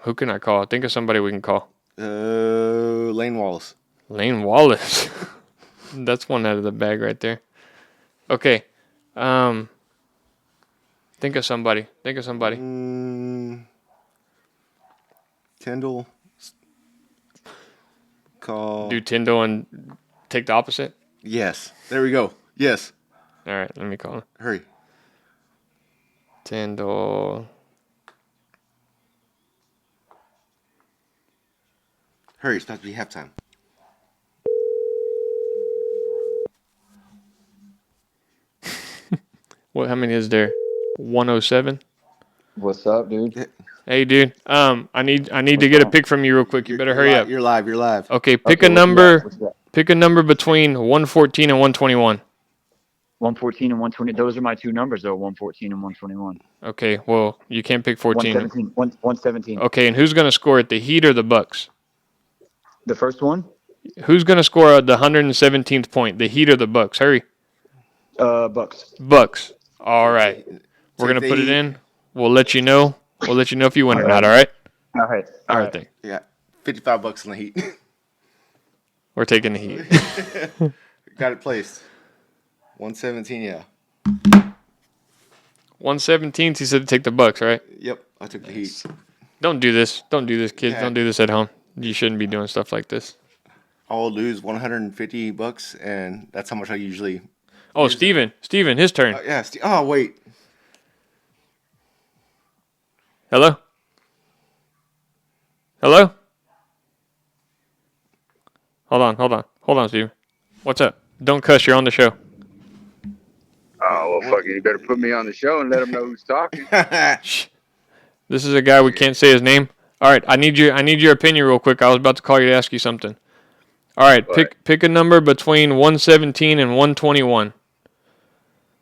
Who can I call? Think of somebody we can call. Lane Wallace. Lane Wallace. That's one out of the bag right there. Okay. Think of somebody. Tyndall. Call. Do Tyndall and take the opposite? Yes. There we go. Yes. All right, let me call him. Hurry. Tyndall. Hurry. It's about to be halftime. What? How many is there? 107. What's up, dude? Hey, dude. I need to get a pick from you real quick. You better hurry up. You're live. You're live. Okay, pick a Okay, number. what's that? Pick a number between 114 and 121. 114 and 120. Those are my two numbers, though. 114 and 121. Okay, well, you can't pick 14. 117. Okay, and who's gonna score it? The Heat or the Bucks? The first one? Who's gonna score the 117th point? The Heat or the Bucks? Hurry. Bucks. Bucks. All right. We're gonna put it in. We'll let you know. We'll let you know if you win or not. All right. All right. All right. Thanks. Yeah. $55 in the Heat. We're taking the Heat. Got it placed. 117. Yeah. 117th. He said to take the Bucks. Right. Yep. I took the Heat. Don't do this. Don't do this, kids. Yeah. Don't do this at home. You shouldn't be doing stuff like this. I'll lose $150, and that's how much I usually. Oh, Steven, his turn. Yeah. Oh, wait. Hello? Hello? Hold on, Steven. What's up? Don't cuss. You're on the show. Oh, well, fuck it. You better put me on the show and let them know who's talking. Shh. This is a guy we can't say his name. All right, I need your opinion real quick. I was about to call you to ask you something. All right, pick a number between 117 and 121.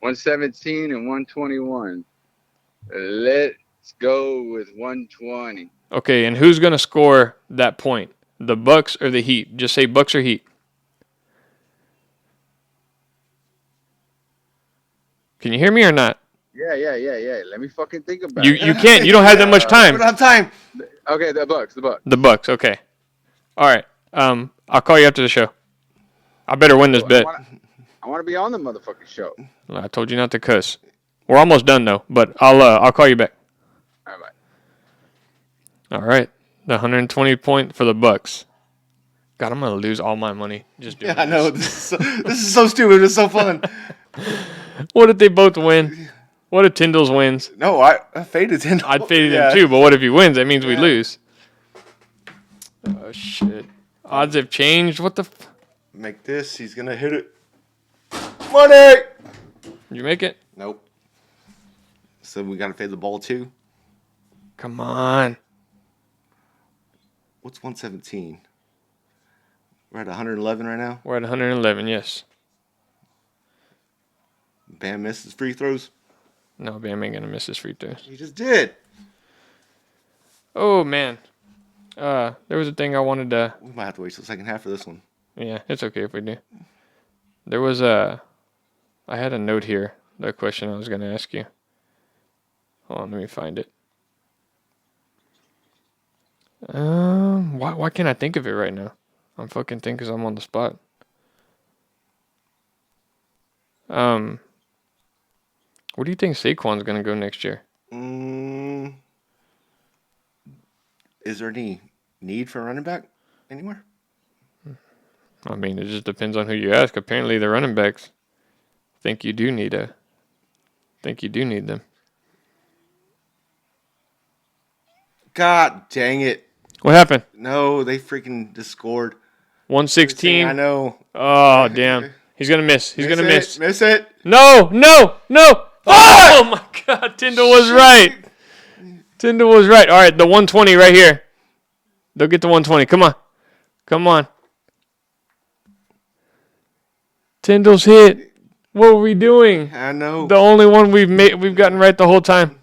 117 and 121. Let's go with 120. Okay, and who's gonna score that point? The Bucks or the Heat? Just say Bucks or Heat. Can you hear me or not? Yeah. Let me fucking think about You it. you can't. You don't have that much time. We don't have time. Okay, the Bucks. The Bucks. Okay. All right. I'll call you after the show. I better win this bet. I want to be on the motherfucking show. I told you not to cuss. We're almost done though, but I'll call you back. All right, bye. All right. The 120 point for the Bucks. God, I'm gonna lose all my money just doing Yeah, I know. This is so stupid. It's so fun. What if they both win? What if Tyndall's wins? No, I faded Tyndall. I'd fade him too, but what if he wins? That means we lose. Oh shit! Odds have changed. What the? Make this. He's gonna hit it. Money. Did you make it? Nope. So we gotta fade the ball too. Come on. What's 117? We're at 111 right now. We're at 111. Yes. Bam misses free throws. No, Bam ain't gonna miss his free throws. He just did. Oh man. There was a thing I wanted to. We might have to wait till the second half for this one. Yeah, it's okay if we do. There was I had a note here. The question I was gonna ask you. Hold on, let me find it. Why can't I think of it right now? I'm fucking thinking 'cause I'm on the spot. Where do you think Saquon's gonna go next year? Is there any need for a running back anywhere? I mean, it just depends on who you ask. Apparently, the running backs think you do need them. God dang it. What happened? No, they freaking just scored. 116. I know. Oh, damn. He's going to miss. He's going to miss. Miss it. No. Oh, my God. Tyndall was right. All right, the 120 right here. They'll get the 120. Come on. Tyndall's hit. What were we doing? I know. The only one we've gotten right the whole time.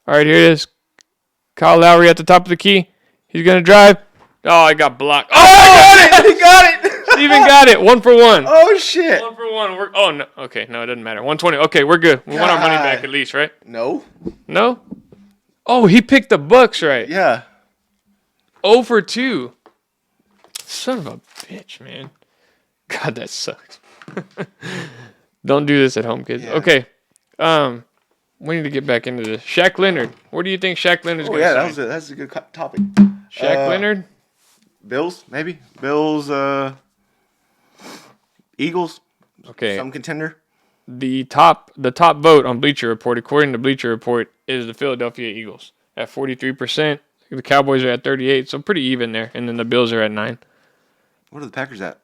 All right, here it is. Kyle Lowry at the top of the key. He's going to drive. Oh, I got blocked. Oh, I got it. He got it. Steven got it. 1 for 1. Oh, shit. 1 for 1. Oh, no. Okay, no, it doesn't matter. 120. Okay, we're good. We want our money back at least, right? No. No? Oh, he picked the Bucks, right? Yeah. 0 for 2. Son of a bitch, man. God, that sucks. Don't do this at home, kids. Yeah. Okay. We need to get back into this. Shaq Leonard. Where do you think Shaq Leonard's going to sign? That's a good topic. Shaq Leonard? Bills, maybe. Bills, Eagles. Okay. Some contender. The top vote on Bleacher Report, according to Bleacher Report, is the Philadelphia Eagles at 43%. The Cowboys are at 38%, so pretty even there. And then the Bills are at 9%. What are the Packers at?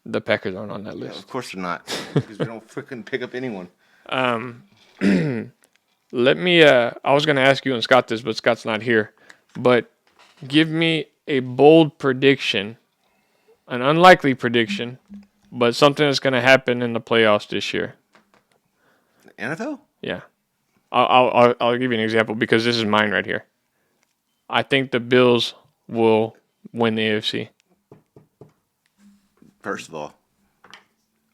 The Packers aren't on that Yeah, list. of course they're not. Because we don't freaking pick up anyone. Let me, I was going to ask you and Scott this, but Scott's not here. But give me a bold prediction, an unlikely prediction, but something that's going to happen in the playoffs this year. NFL? Yeah. I'll give you an example because this is mine right here. I think the Bills will win the AFC. First of all,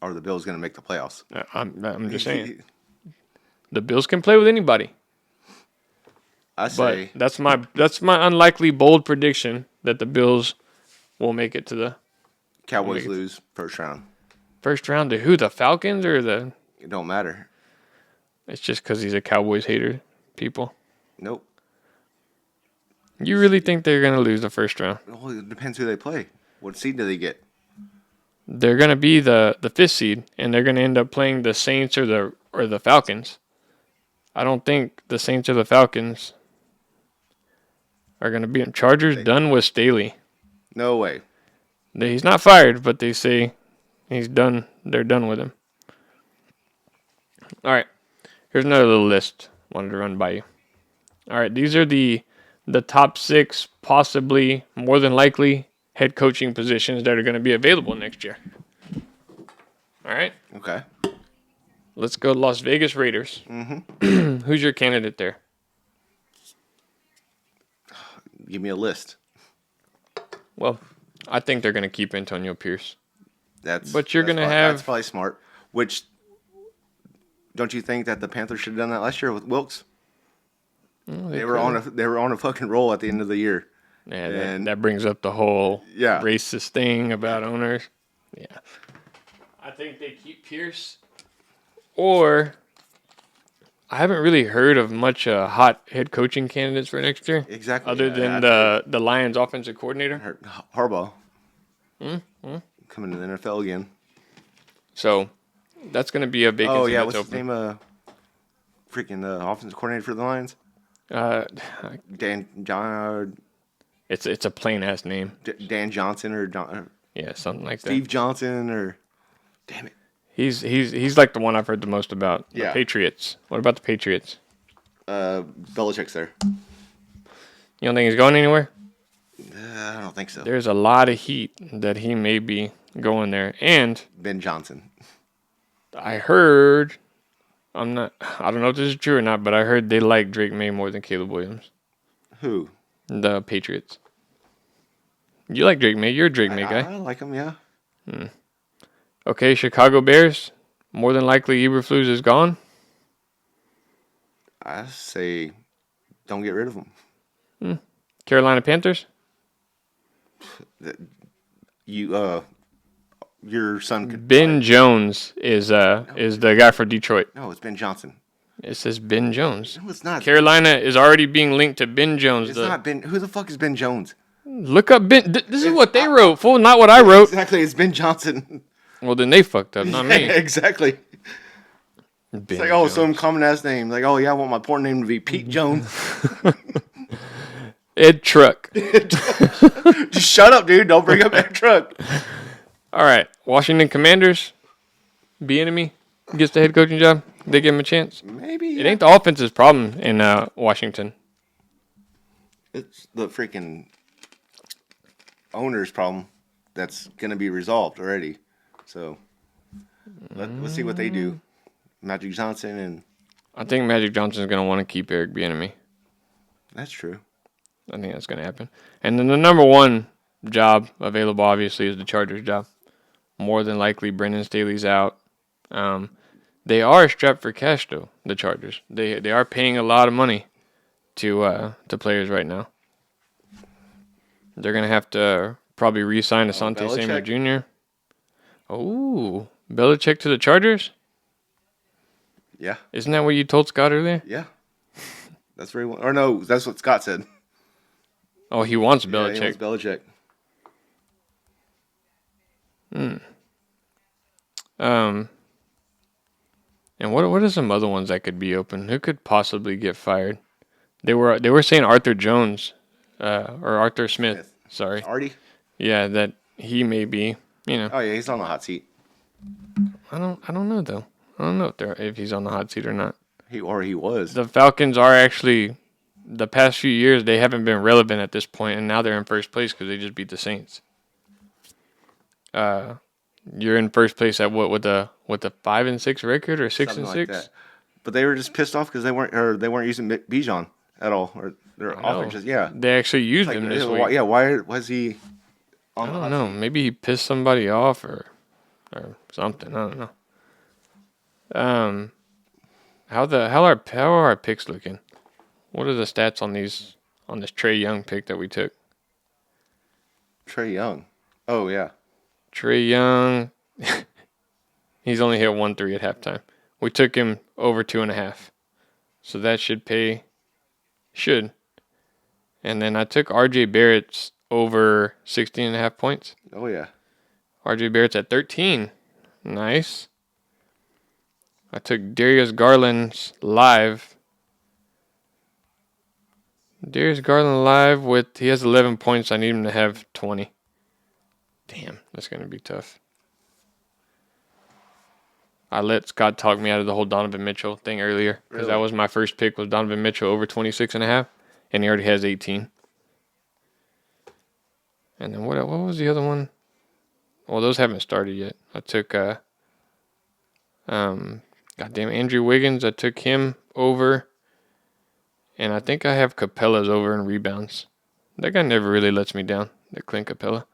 are the Bills going to make the playoffs? I'm just saying. The Bills can play with anybody. I say. But that's my unlikely bold prediction that the Bills will make it to the Cowboys lose first round. First round to who? The Falcons or the? It don't matter. It's just because he's a Cowboys hater. People. Nope. You really think they're gonna lose the first round? Well, it depends who they play. What seed do they get? They're gonna be the 5th seed, and they're gonna end up playing the Saints or the Falcons. I don't think the Saints or the Falcons are gonna be Chargers done with Staley. No way. He's not fired, but they say he's done. They're done with him. All right. Here's another little list I wanted to run by you. All right. These are the top 6, possibly, more than likely, head coaching positions that are going to be available next year. All right. Okay. Let's go Las Vegas Raiders. Mm-hmm. Who's your candidate there? Give me a list. Well, I think they're going to keep Antonio Pierce. That's you're going to have... That's probably smart. Which, don't you think that the Panthers should have done that last year with Wilkes? Well, they were on a fucking roll at the end of the year. Yeah, that brings up the whole Yeah. racist thing about owners. Yeah. I think they keep Pierce. Or I haven't really heard of much hot head coaching candidates for next year. Exactly. Other than the Lions offensive coordinator. Harbaugh. Coming to the NFL again. So that's going to be a vacancy. Oh, yeah. That's What's his open. name? Freaking offensive coordinator for the Lions? John. It's a plain ass name. Dan Johnson or John. Yeah, something like that. Steve Johnson or. Damn it. He's like the one I've heard the most about. Yeah. The Patriots. What about the Patriots? Belichick's there. You don't think he's going anywhere? I don't think so. There's a lot of heat that he may be going there. And Ben Johnson. I heard, I don't know if this is true or not, but I heard they like Drake May more than Caleb Williams. Who? The Patriots. You like Drake May. You're a Drake May guy. I like him, yeah. Okay, Chicago Bears. More than likely Eberflus is gone. I say don't get rid of him. Carolina Panthers. Your son could Ben Jones is the guy for Detroit. No, it's Ben Johnson. It says Ben Jones. No, it's not. Carolina is already being linked to Ben Jones. It's not Ben. Who the fuck is Ben Jones? Look up Ben. This is what they wrote, fool, not what I wrote. Exactly, it's Ben Johnson. Well, then they fucked up, not me. Exactly. Ben It's like, Jones. some common ass name. Like, oh yeah, I want my porn name to be Pete Jones. Ed Truck. Just shut up, dude. Don't bring up Ed Truck. All right, Washington Commanders. Bieniemy gets the head coaching job. They give him a chance. Maybe. It ain't the offense's problem in Washington. It's the freaking owner's problem that's going to be resolved already. So let's see what they do. Magic Johnson and... I think Magic Johnson's going to want to keep Eric Bieniemy. That's true. I think that's going to happen. And then the number one job available, obviously, is the Chargers job. More than likely, Brendan Staley's out. They are strapped for cash, though, the Chargers. They are paying a lot of money to players right now. They're going to have to probably re-sign Asante Samuel Jr. Oh, Belichick to the Chargers? Yeah. Isn't that what you told Scott earlier? Yeah. That's very well. Or no, that's what Scott said. Oh, he wants Belichick. Yeah, he wants Belichick. And what are some other ones that could be open? Who could possibly get fired? They were saying Arthur Jones, or Arthur Smith. Sorry. Artie? Yeah, that he may be. You know. Oh yeah, he's on the hot seat. I don't know though. I don't know if he's on the hot seat or not. He was. The Falcons are actually, the past few years, they haven't been relevant at this point, and now they're in first place because they just beat the Saints. You're in first place at what with a 5-6 record or 6-6? Like but they were just pissed off because they weren't using Bijan at all, or their offense. Just, yeah, they actually used him this week. Yeah, why was he? I don't know. Maybe he pissed somebody off or something. I don't know. How are our picks looking? What are the stats on this Trae Young pick that we took? Trae Young. Oh yeah. Trae Young. He's only hit 1-3 at halftime. We took him over 2.5. So that should pay. Should. And then I took RJ Barrett's over 16.5 points. Oh yeah. RJ Barrett's at 13. Nice. I took Darius Garland's live. Darius Garland live he has 11 points. I need him to have 20. Damn, that's going to be tough. I let Scott talk me out of the whole Donovan Mitchell thing earlier. Because that was my first pick, was Donovan Mitchell over 26.5. And he already has 18. And then what was the other one? Well, those haven't started yet. I took goddamn Andrew Wiggins. I took him over. And I think I have Capella's over in rebounds. That guy never really lets me down, that Clint Capella.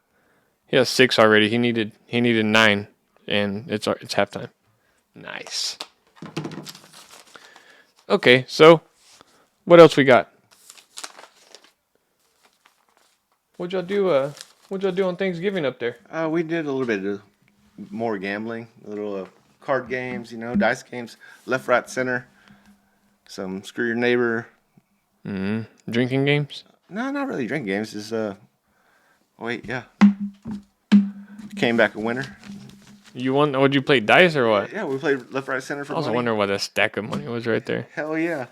He has 6 already. He needed 9, and it's halftime. Nice. Okay, so what else we got? What'd y'all do on Thanksgiving up there? We did a little bit of more gambling, a little card games, dice games, left, right, center, some screw your neighbor. Drinking games? No, not really drinking games. Just yeah. Came back a winner. You won? Would you play dice or what? Yeah, we played left, right, center for money. I was wondering what that stack of money was right there. Hell yeah.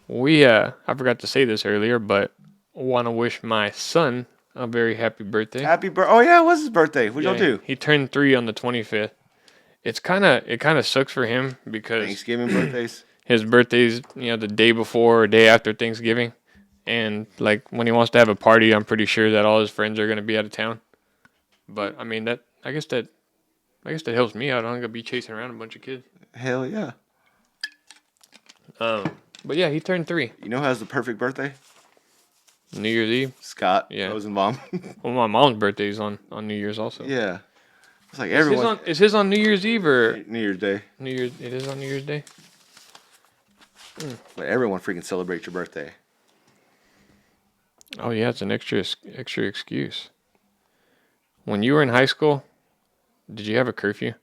I forgot to say this earlier, but want to wish my son a very happy birthday. Oh yeah, it was his birthday. What'd y'all do? He turned 3 on the 25th. It kind of sucks for him because Thanksgiving birthdays. His birthday's the day before or day after Thanksgiving, and like when he wants to have a party, I'm pretty sure that all his friends are gonna be out of town. But I mean I guess that helps me out. I'm gonna be chasing around a bunch of kids. Hell yeah. But yeah, he turned 3. You know who has the perfect birthday? New Year's Eve. Scott. Yeah. Rosenbaum. Well, my mom's birthday is on New Year's also. Yeah. It's like everyone. Is his on New Year's Eve or New Year's Day? It is on New Year's Day. But everyone freaking celebrates your birthday. Oh yeah, it's an extra excuse. When you were in high school, did you have a curfew?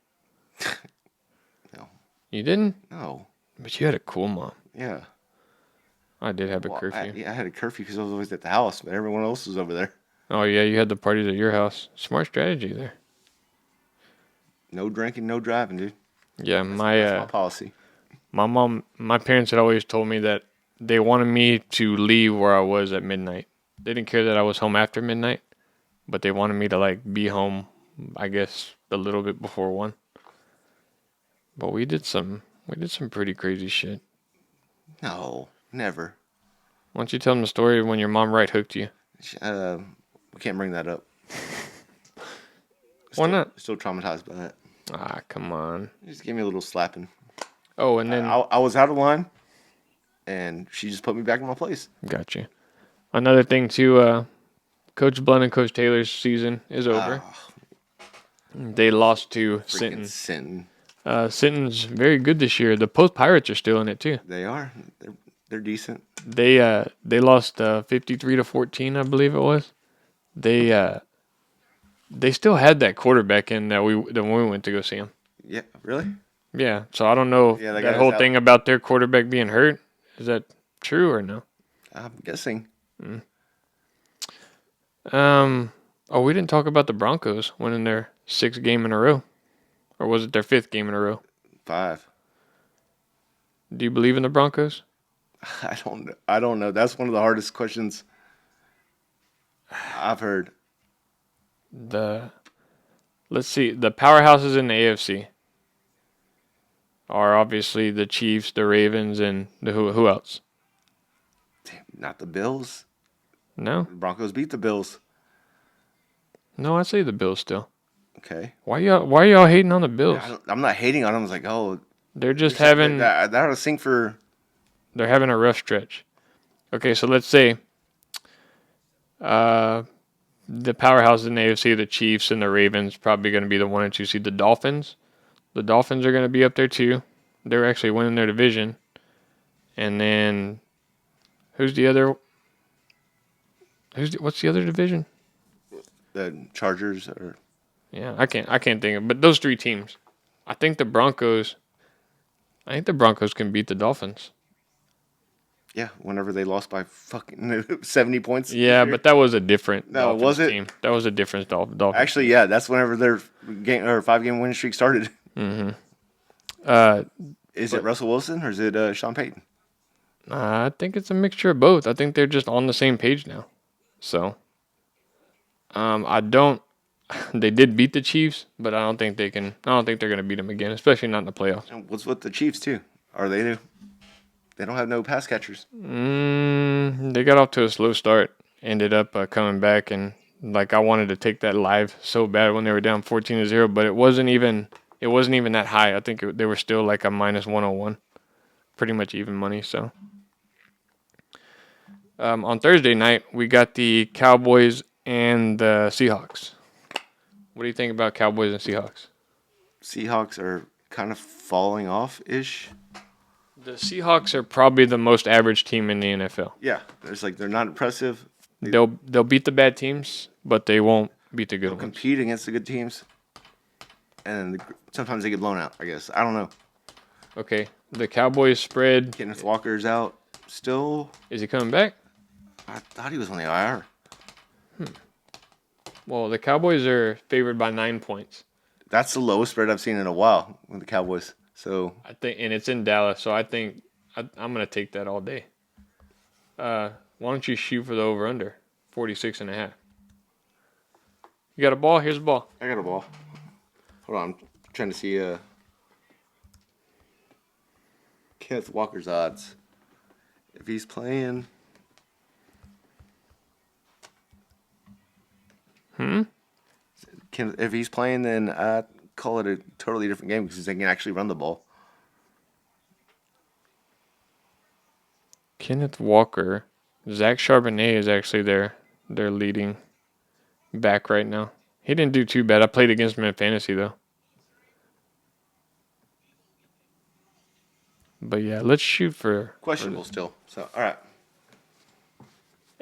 No. You didn't? No. But you had a cool mom. Yeah. I did have a Well, curfew. I had a curfew because I was always at the house, but everyone else was over there. Oh, yeah, you had the parties at your house. Smart strategy there. No drinking, no driving, dude. Yeah, That's my policy. my parents had always told me that they wanted me to leave where I was at midnight. They didn't care that I was home after midnight, but they wanted me to like be home, I guess, a little bit before 1. But we did some pretty crazy shit. No, never. Why don't you tell them the story of when your mom right hooked you? We can't bring that up. Why not? Still traumatized by that. Ah, come on. Just gave me a little slapping. Oh, and then I was out of line, and she just put me back in my place. got you. Another thing too, Coach Blunt and Coach Taylor's season is over. They lost to Sinton. Sinton's very good this year. The Post Pirates are still in it too. They are. They're decent. They lost 53-14, I believe it was. They still had that quarterback in that when we went to go see him. Yeah, really? Yeah, so I don't know that whole thing about their quarterback being hurt. Is that true or no? I'm guessing. Oh, we didn't talk about the Broncos winning their 6th game in a row. Or was it their 5th game in a row? 5. Do you believe in the Broncos? I don't know. That's one of the hardest questions I've heard. Let's see. The powerhouses in the AFC are obviously the Chiefs, the Ravens, and who else? Not the Bills. No? The Broncos beat the Bills. No, I say the Bills still. Okay. Why are y'all hating on the Bills? I'm not hating on them. I was like, oh. They're just having... That ought to sing for... They're having a rough stretch. Okay, so let's say the powerhouses in the AFC, the Chiefs and the Ravens, probably going to be the 1 and 2 seed. The Dolphins are going to be up there too. They're actually winning their division. And then what's the other division? The Chargers or... Yeah, I can't think of, but those 3 teams. I think the Broncos can beat the Dolphins. Yeah, whenever they lost by fucking 70 points. Yeah, but that was a different Dolphins was it? team. That was a different Dolphins. Actually, yeah, that's whenever their 5-game winning streak started. Mm-hmm. Is it Russell Wilson or is it Sean Payton? I think it's a mixture of both. I think they're just on the same page now. So, they did beat the Chiefs, but I don't think they're going to beat them again, especially not in the playoffs. And what's with the Chiefs too? They don't have no pass catchers. They got off to a slow start. Ended up coming back, and I wanted to take that live so bad when they were down 14-0, but it wasn't even that high. I think they were still like a minus 101, pretty much even money. So on Thursday night we got the Cowboys and the Seahawks. What do you think about Cowboys and Seahawks? Seahawks are kind of falling off-ish. The Seahawks are probably the most average team in the NFL. Yeah, they're not impressive. They'll beat the bad teams, but they won't beat the good ones. They'll compete against the good teams, and sometimes they get blown out, I guess. I don't know. Okay, the Cowboys spread. Kenneth Walker's out still. Is he coming back? I thought he was on the IR. Well, the Cowboys are favored by 9 points. That's the lowest spread I've seen in a while with the Cowboys. So I think, and it's in Dallas, so I think I'm gonna take that all day. Why don't you shoot for the over/under 46.5? You got a ball? Here's a ball. I got a ball. Hold on, I'm trying to see Kenneth Walker's odds. If he's playing. If he's playing, then I call it a totally different game because they can actually run the ball. Kenneth Walker. Zach Charbonnet is actually their leading back right now. He didn't do too bad. I played against him in fantasy, though. But, yeah, let's shoot for... Questionable still. So, all right.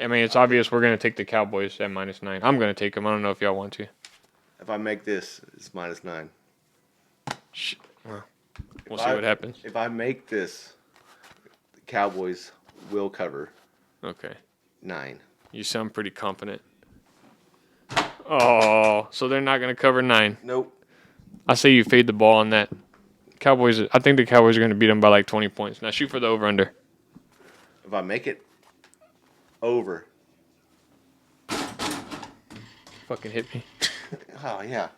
I mean, it's obvious we're going to take the Cowboys at -9. I'm going to take them. I don't know if y'all want to. If I make this, it's -9. Well, We'll see what happens. If I make this, the Cowboys will cover Okay. 9. You sound pretty confident. Oh, so they're not going to cover 9. Nope. I say you fade the ball on that. Cowboys. I think the Cowboys are going to beat them by like 20 points. Now shoot for the over/under. If I make it over. Fucking hit me. Oh, yeah.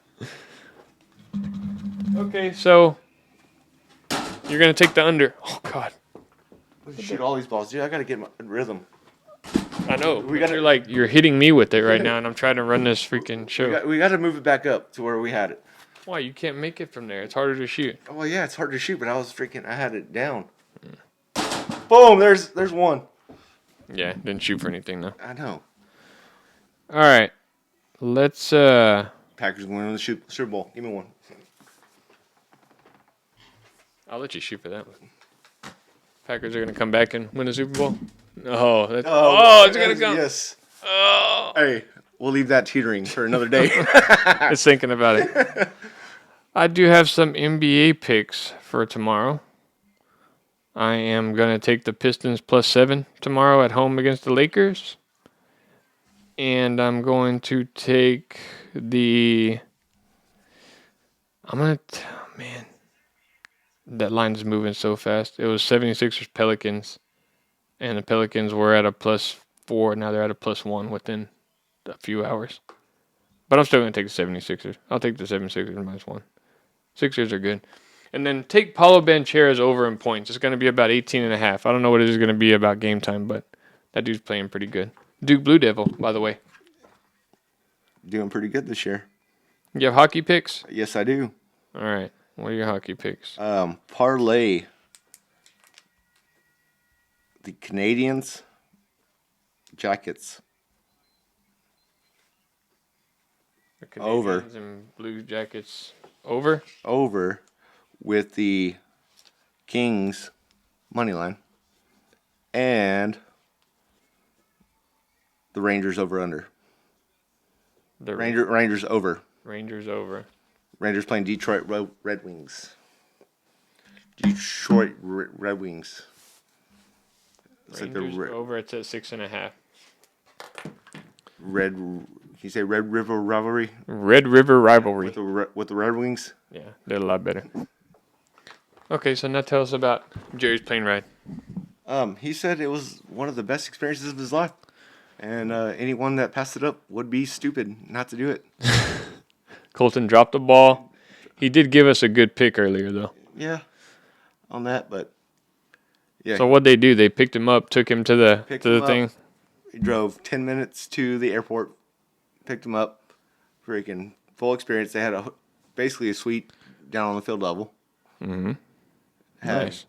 Okay, so you're going to take the under. Oh, God. Shoot all these balls. Dude, I got to get my rhythm. I know. You're hitting me with it right now, and I'm trying to run this freaking show. We got to move it back up to where we had it. Why? You can't make it from there. It's harder to shoot. Oh, well, yeah, it's hard to shoot, but I had it down. Boom, there's one. Yeah, didn't shoot for anything, though. I know. All right. Let's, Packers win the Super Bowl. Give me one. I'll let you shoot for that one. Packers are going to come back and win the Super Bowl? Oh, it's going to come. Yes. Oh. Hey, we'll leave that teetering for another day. It's thinking about it. I do have some NBA picks for tomorrow. I am going to take the Pistons +7 tomorrow at home against the Lakers. And I'm going to take man, that line's moving so fast. It was 76ers Pelicans, and the Pelicans were at a +4. Now they're at a +1 within a few hours. But I'm still going to take the 76ers. I'll take the 76ers -1. Sixers are good. And then take Paulo Banchero's over in points. It's going to be about 18.5. I don't know what it is going to be about game time, but that dude's playing pretty good. Duke Blue Devil, by the way. Doing pretty good this year. You have hockey picks? Yes, I do. All right. What are your hockey picks? Parlay. The Canadians Jackets. The Canadians Over. And Blue Jackets over? Over with the Kings money line. And the Rangers over/under. The Rangers over. Rangers over. Rangers playing Detroit Red Wings. Detroit Red Wings. It's Rangers over. It's at 6.5. Can you say Red River Rivalry? Red River Rivalry. With the Red Wings? Yeah, they're a lot better. Okay, so now tell us about Jerry's plane ride. He said it was one of the best experiences of his life. And anyone that passed it up would be stupid not to do it. Colton dropped the ball. He did give us a good pick earlier, though. Yeah, on that, but yeah. So what'd they do? They picked him up, took him to the thing. He drove 10 minutes to the airport, picked him up, freaking full experience. They had basically a suite down on the field level. Mm-hmm. Nice.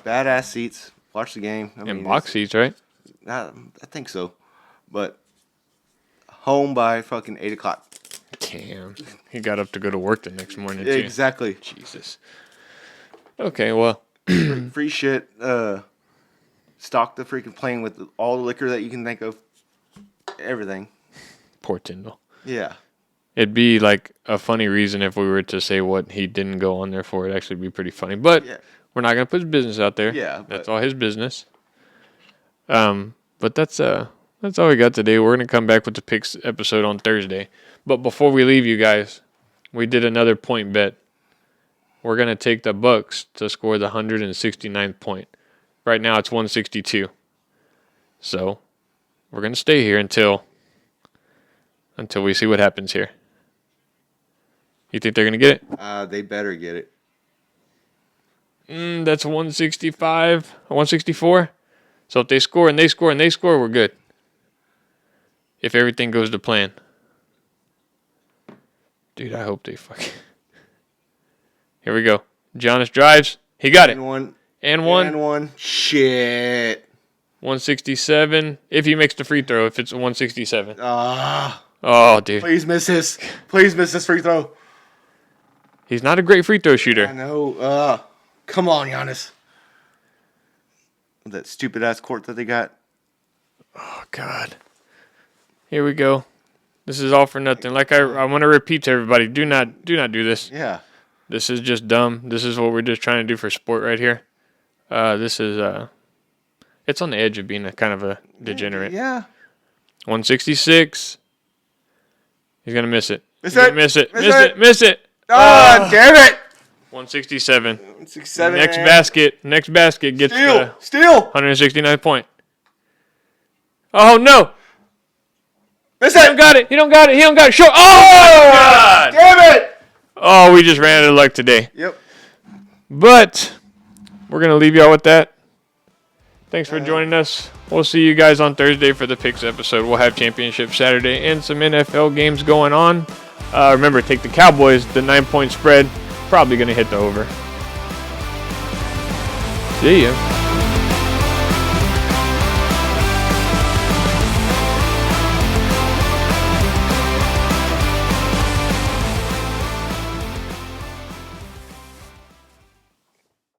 Badass seats. Watch the game. And box seats, right? I think so. But home by fucking 8 o'clock. Damn. He got up to go to work the next morning, Yeah, exactly. Jesus. Okay, well. Free shit. Stock the freaking plane with all the liquor that you can think of. Everything. Poor Tyndall. Yeah. It'd be like a funny reason if we were to say what he didn't go on there for. It'd actually be pretty funny. But we're not going to put his business out there. Yeah. That's all his business. But that's all we got today. We're going to come back with the picks episode on Thursday. But before we leave you guys, we did another point bet. We're going to take the Bucks to score the 169th point. Right now it's 162. So we're going to stay here until we see what happens here. You think they're going to get it? They better get it. That's 165, 164. So if they score and they score and they score, we're good. If everything goes to plan. Dude, I hope they fucking... Here we go. Giannis drives. He got it. And one. Shit. 167. If he makes the free throw, if it's 167. Oh, dude. Please miss this. Please miss this free throw. He's not a great free throw shooter. I know. Come on, Giannis. That stupid ass court that they got. Oh, God. Here we go. This is all for nothing. Like I want to repeat to everybody, do not do this. Yeah. This is just dumb. This is what we're just trying to do for sport right here. This is it's on the edge of being a kind of a degenerate. Yeah. 166. He's gonna miss it. Miss He's it. gonna miss it. Miss Miss it. it. Miss it. Oh, damn it. 167. 167. Next basket. Next basket gets the Steal. 169 point. Oh no! Miss He don't it. got it. He don't got it. He don't got it. Short. Oh my God! Damn it. Oh, we just ran out of luck today. Yep. But we're gonna leave y'all with that. Thanks for joining us. We'll see you guys on Thursday for the picks episode. We'll have championship Saturday and some NFL games going on. Remember, take the Cowboys. The 9-point spread probably gonna hit the over. See ya.